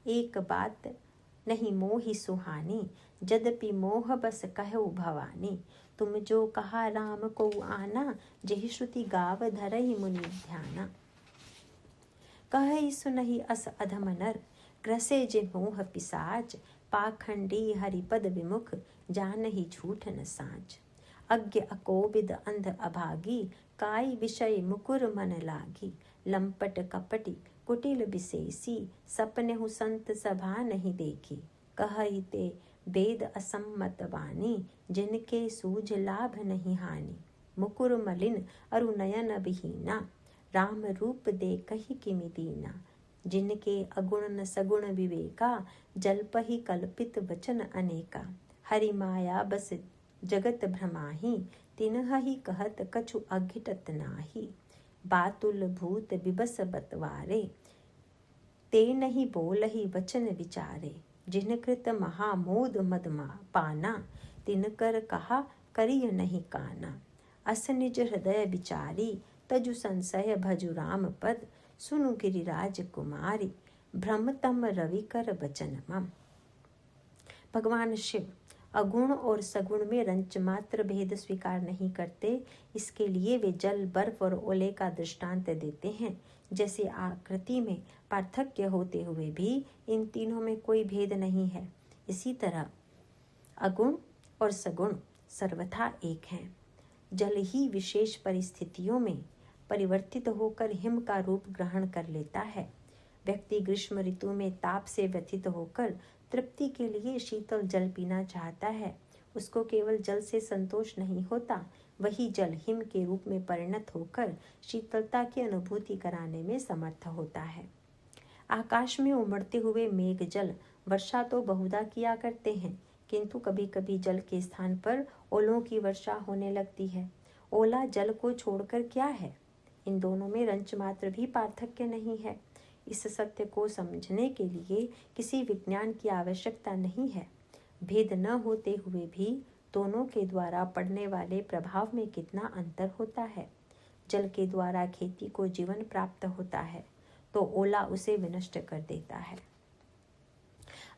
एक बात नहीं मोहि सुहानी, जद्यपि मोह बस कहो भवानी। तुम जो कहा राम को आना, जहि श्रुति गाव धरहि मुनि ध्याना। कहई सुनहि अस अधम नर, ग्रसे जे मोह पिसाच। पाखंडी हरिपद विमुख, जानहि झूठ न साँच। अज्ञ अकोविद अंध अभागी, काई विषय मुकुर मन लागी। लंपट कपटी कुटिल विशेषी, सपनेहु संत सभा नहीं देखी। कहई ते वेद असम्मत वाणी, जिनके सूझ लाभ नहीं हानि। मुकुर मलिन अरु नयन विहीना, राम रूप देखहि किमि दीना। जिनके अगुण न सगुण विवेका, जल्पहि कल्पित वचन अनेका। हरि माया बस जगत भ्रमाही, तिन्हहि कहत कछु अघिटत नाही। बातुल भूत विबस बतवारे, ते नहीं बोलहि वचन विचारे। जिनकृत महामोद मदमा पाना, तिनकर कहा करिय नहीं काना। अस निज हृदय विचारी, तजु संशय भजु राम पद। सुनु गिरिराज कुमारी, भ्रम तम रवि कर बचन मम। भगवान शिव अगुण और सगुण में रंच मात्र भेद स्वीकार नहीं करते। इसके लिए वे जल, बर्फ और ओले का दृष्टांत देते हैं। जैसे आकृति में पार्थक्य होते हुए भी इन तीनों में कोई भेद नहीं है, इसी तरह अगुण और सगुण सर्वथा एक हैं। जल ही विशेष परिस्थितियों में परिवर्तित होकर हिम का रूप ग्रहण कर लेता है। व्यक्ति ग्रीष्म ऋतु में ताप से व्यथित होकर तृप्ति के लिए शीतल जल पीना चाहता है। उसको केवल जल से संतोष नहीं होता, वही जल हिम के रूप में परिणत होकर शीतलता की अनुभूति कराने में समर्थ होता है। आकाश में उमड़ते हुए मेघ जल वर्षा तो बहुधा किया करते हैं, किंतु कभी कभी जल के स्थान पर ओलों की वर्षा होने लगती है। ओला जल को छोड़कर क्या है? इन दोनों में रंच मात्र भी पार्थक्य नहीं है। इस सत्य को समझने के लिए किसी विज्ञान की आवश्यकता नहीं है। भेद न होते हुए भी दोनों के द्वारा पड़ने वाले प्रभाव में कितना अंतर होता है। जल के द्वारा खेती को जीवन प्राप्त होता है, तो ओला उसे विनष्ट कर देता है।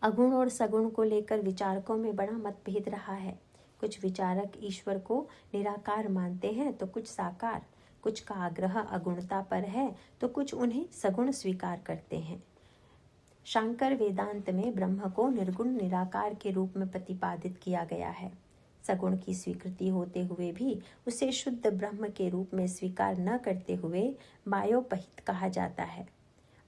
अगुण और सगुण को लेकर विचारकों में बड़ा मतभेद रहा है। कुछ विचारक ईश्वर को निराकार मानते हैं, तो कुछ साकार। कुछ का आग्रह अगुणता पर है, तो कुछ उन्हें सगुण स्वीकार करते हैं। शांकर वेदांत में ब्रह्म को निर्गुण निराकार के रूप में प्रतिपादित किया गया है। सगुण की स्वीकृति होते हुए भी उसे शुद्ध ब्रह्म के रूप में स्वीकार न करते हुए मायोपहित कहा जाता है।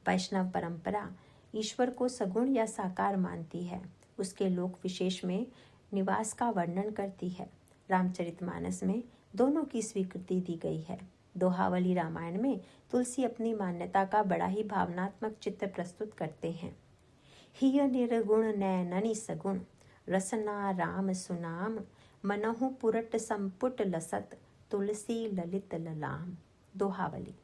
वैष्णव परंपरा ईश्वर को सगुण या साकार मानती है। उसके लोक विशेष में निवास का वर्णन करती है। रामचरितमानस में दोनों की स्वीकृति दी गई है। दोहावली रामायण में तुलसी अपनी मान्यता का बड़ा ही भावनात्मक चित्र प्रस्तुत करते हैं। हिय निर्गुण नैननि सगुण, रसना राम सुनाम, मनहु पुरट संपुट लसत, तुलसी ललित ललाम। दोहावली।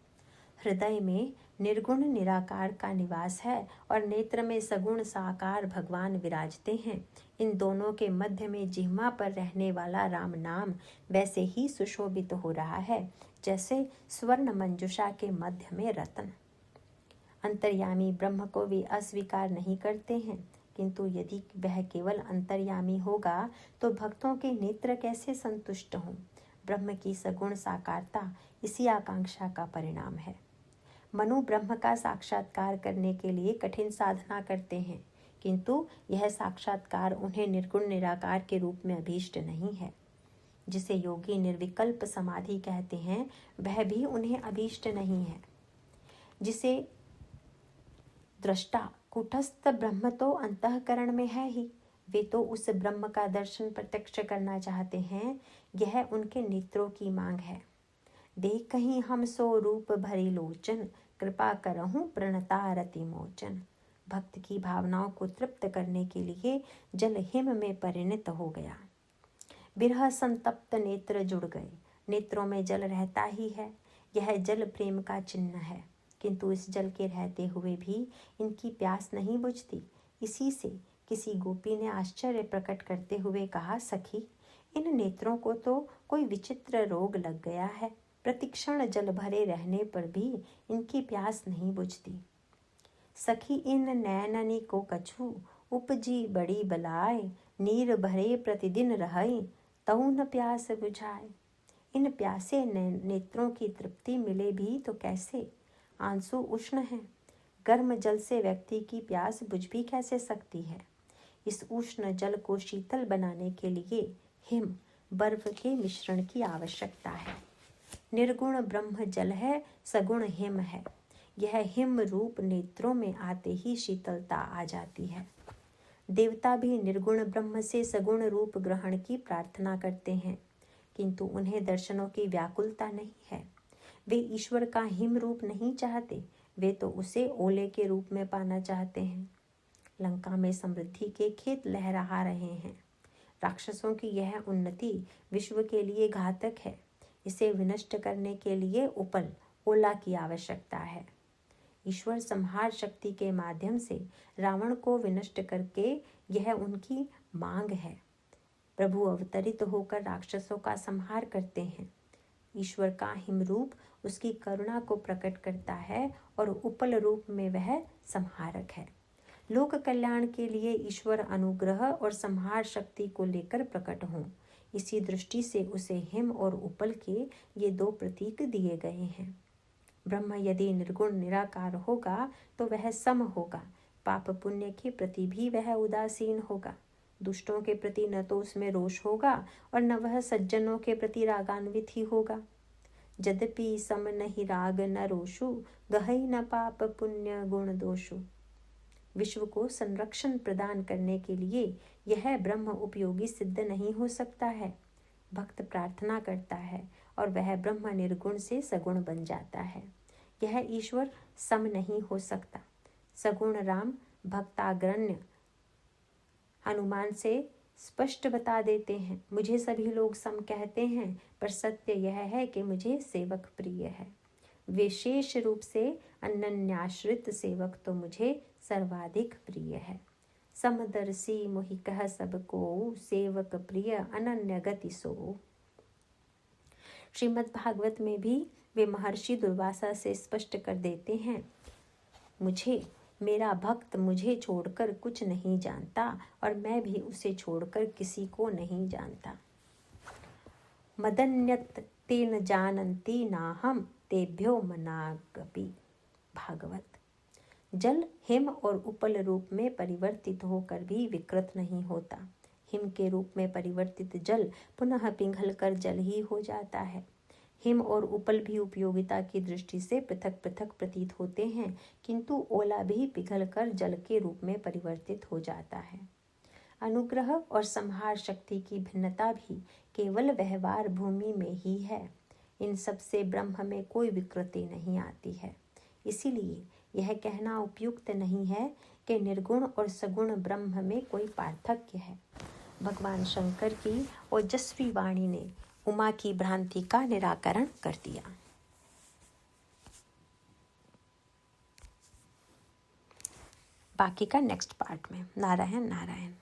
हृदय में निर्गुण निराकार का निवास है और नेत्र में सगुण साकार भगवान विराजते हैं। इन दोनों के मध्य में जिह्वा पर रहने वाला राम नाम वैसे ही सुशोभित हो रहा है जैसे स्वर्ण मंजुषा के मध्य में रत्न। अंतर्यामी ब्रह्म को वे अस्वीकार नहीं करते हैं, किंतु यदि वह केवल अंतर्यामी होगा तो भक्तों के नेत्र कैसे संतुष्ट हों। ब्रह्म की सगुण साकारता इसी आकांक्षा का परिणाम है। मनु ब्रह्म का साक्षात्कार करने के लिए कठिन साधना करते हैं, किंतु यह साक्षात्कार उन्हें निर्गुण निराकार के रूप में अभीष्ट नहीं है। जिसे योगी निर्विकल्प समाधि कहते हैं, वह भी उन्हें अभीष्ट नहीं है। जिसे दृष्टा कूटस्थ ब्रह्म तो अंतःकरण में है ही, वे तो उस ब्रह्म का दर्शन प्रत्यक्ष करना चाहते हैं। यह उनके नेत्रों की मांग है। देख कहीं हम सो रूप भरी लोचन, कृपा करहूं प्रणता रति मोचन। भक्त की भावनाओं को तृप्त करने के लिए जल हिम में परिणत हो गया। बिरह संतप्त नेत्र जुड़ गए। नेत्रों में जल रहता ही है। यह जल प्रेम का चिन्ह है, किंतु इस जल के रहते हुए भी इनकी प्यास नहीं बुझती। इसी से किसी गोपी ने आश्चर्य प्रकट करते हुए कहा, सखी, इन नेत्रों को तो कोई विचित्र रोग लग गया है। प्रतिक्षण जल भरे रहने पर भी इनकी प्यास नहीं बुझती। सखी इन नैननी को कछु, उपजी बड़ी बलाय, नीर भरे प्रतिदिन रहई, तऊ न प्यास बुझाए। इन प्यासे नेत्रों की तृप्ति मिले भी तो कैसे? आंसू उष्ण हैं। गर्म जल से व्यक्ति की प्यास बुझ भी कैसे सकती है? इस उष्ण जल को शीतल बनाने के लिए हिम, बर्फ के मिश्रण की आवश्यकता है। निर्गुण ब्रह्म जल है, सगुण हिम है। यह हिम रूप नेत्रों में आते ही शीतलता आ जाती है। देवता भी निर्गुण ब्रह्म से सगुण रूप ग्रहण की प्रार्थना करते हैं, किंतु उन्हें दर्शनों की व्याकुलता नहीं है। वे ईश्वर का हिम रूप नहीं चाहते, वे तो उसे ओले के रूप में पाना चाहते हैं। लंका में समृद्धि के खेत लहरा रहे हैं। राक्षसों की यह उन्नति विश्व के लिए घातक है। इसे विनष्ट करने के लिए उपल, ओला की आवश्यकता है। ईश्वर संहार शक्ति के माध्यम से रावण को विनष्ट करके यह उनकी मांग है। प्रभु अवतरित होकर राक्षसों का संहार करते हैं। ईश्वर का हिम रूप उसकी करुणा को प्रकट करता है और उपल रूप में वह संहारक है। लोक कल्याण के लिए ईश्वर अनुग्रह और संहार शक्ति को लेकर प्रकट हों। इसी दृष्टि से उसे हिम और उपल के ये दो प्रतीक दिए गए हैं। ब्रह्म यदि निर्गुण निराकार होगा तो वह सम होगा। पाप पुण्य के प्रति भी वह उदासीन होगा। दुष्टों के प्रति न तो उसमें रोष होगा और न वह सज्जनों के प्रति रागान्वित ही होगा। यद्यपि सम नहीं राग न रोषु, गहई न पाप पुण्य गुण दोषु। विश्व को संरक्षण प्रदान करने के लिए यह ब्रह्म उपयोगी सिद्ध नहीं हो सकता है। भक्त प्रार्थना करता है और वह ब्रह्म निर्गुण से सगुण बन जाता है। यह ईश्वर सम नहीं हो सकता। सगुण राम भक्ताग्रण्य हनुमान से स्पष्ट बता देते हैं, मुझे सभी लोग सम कहते हैं, पर सत्य यह है कि मुझे सेवक प्रिय है। विशेष रूप से अनन्याश्रित सेवक तो मुझे सर्वाधिक प्रिय है। समदर्शी मोहि कह सबको, सेवक प्रिय अनन्य गति सो। श्रीमद् भागवत में भी वे महर्षि दुर्वासा से स्पष्ट कर देते हैं, मुझे मेरा भक्त मुझे छोड़कर कुछ नहीं जानता और मैं भी उसे छोड़कर किसी को नहीं जानता। मदन्यत तेन जानन्ति नाहम तेभ्यो मनागपि। भागवत। जल हिम और उपल रूप में परिवर्तित होकर भी विकृत नहीं होता। हिम के रूप में परिवर्तित जल पुनः पिघलकर जल ही हो जाता है। हिम और उपल भी उपयोगिता की दृष्टि से पृथक पृथक प्रतीत होते हैं, किंतु ओला भी पिघलकर जल के रूप में परिवर्तित हो जाता है। अनुग्रह और संहार शक्ति की भिन्नता भी केवल व्यवहार भूमि में ही है। इन सब से ब्रह्म में कोई विकृति नहीं आती है। इसीलिए यह कहना उपयुक्त नहीं है कि निर्गुण और सगुण ब्रह्म में कोई पार्थक्य है। भगवान शंकर की ओजस्वी वाणी ने उमा की भ्रांति का निराकरण कर दिया। बाकी का नेक्स्ट पार्ट में। नारायण नारायण।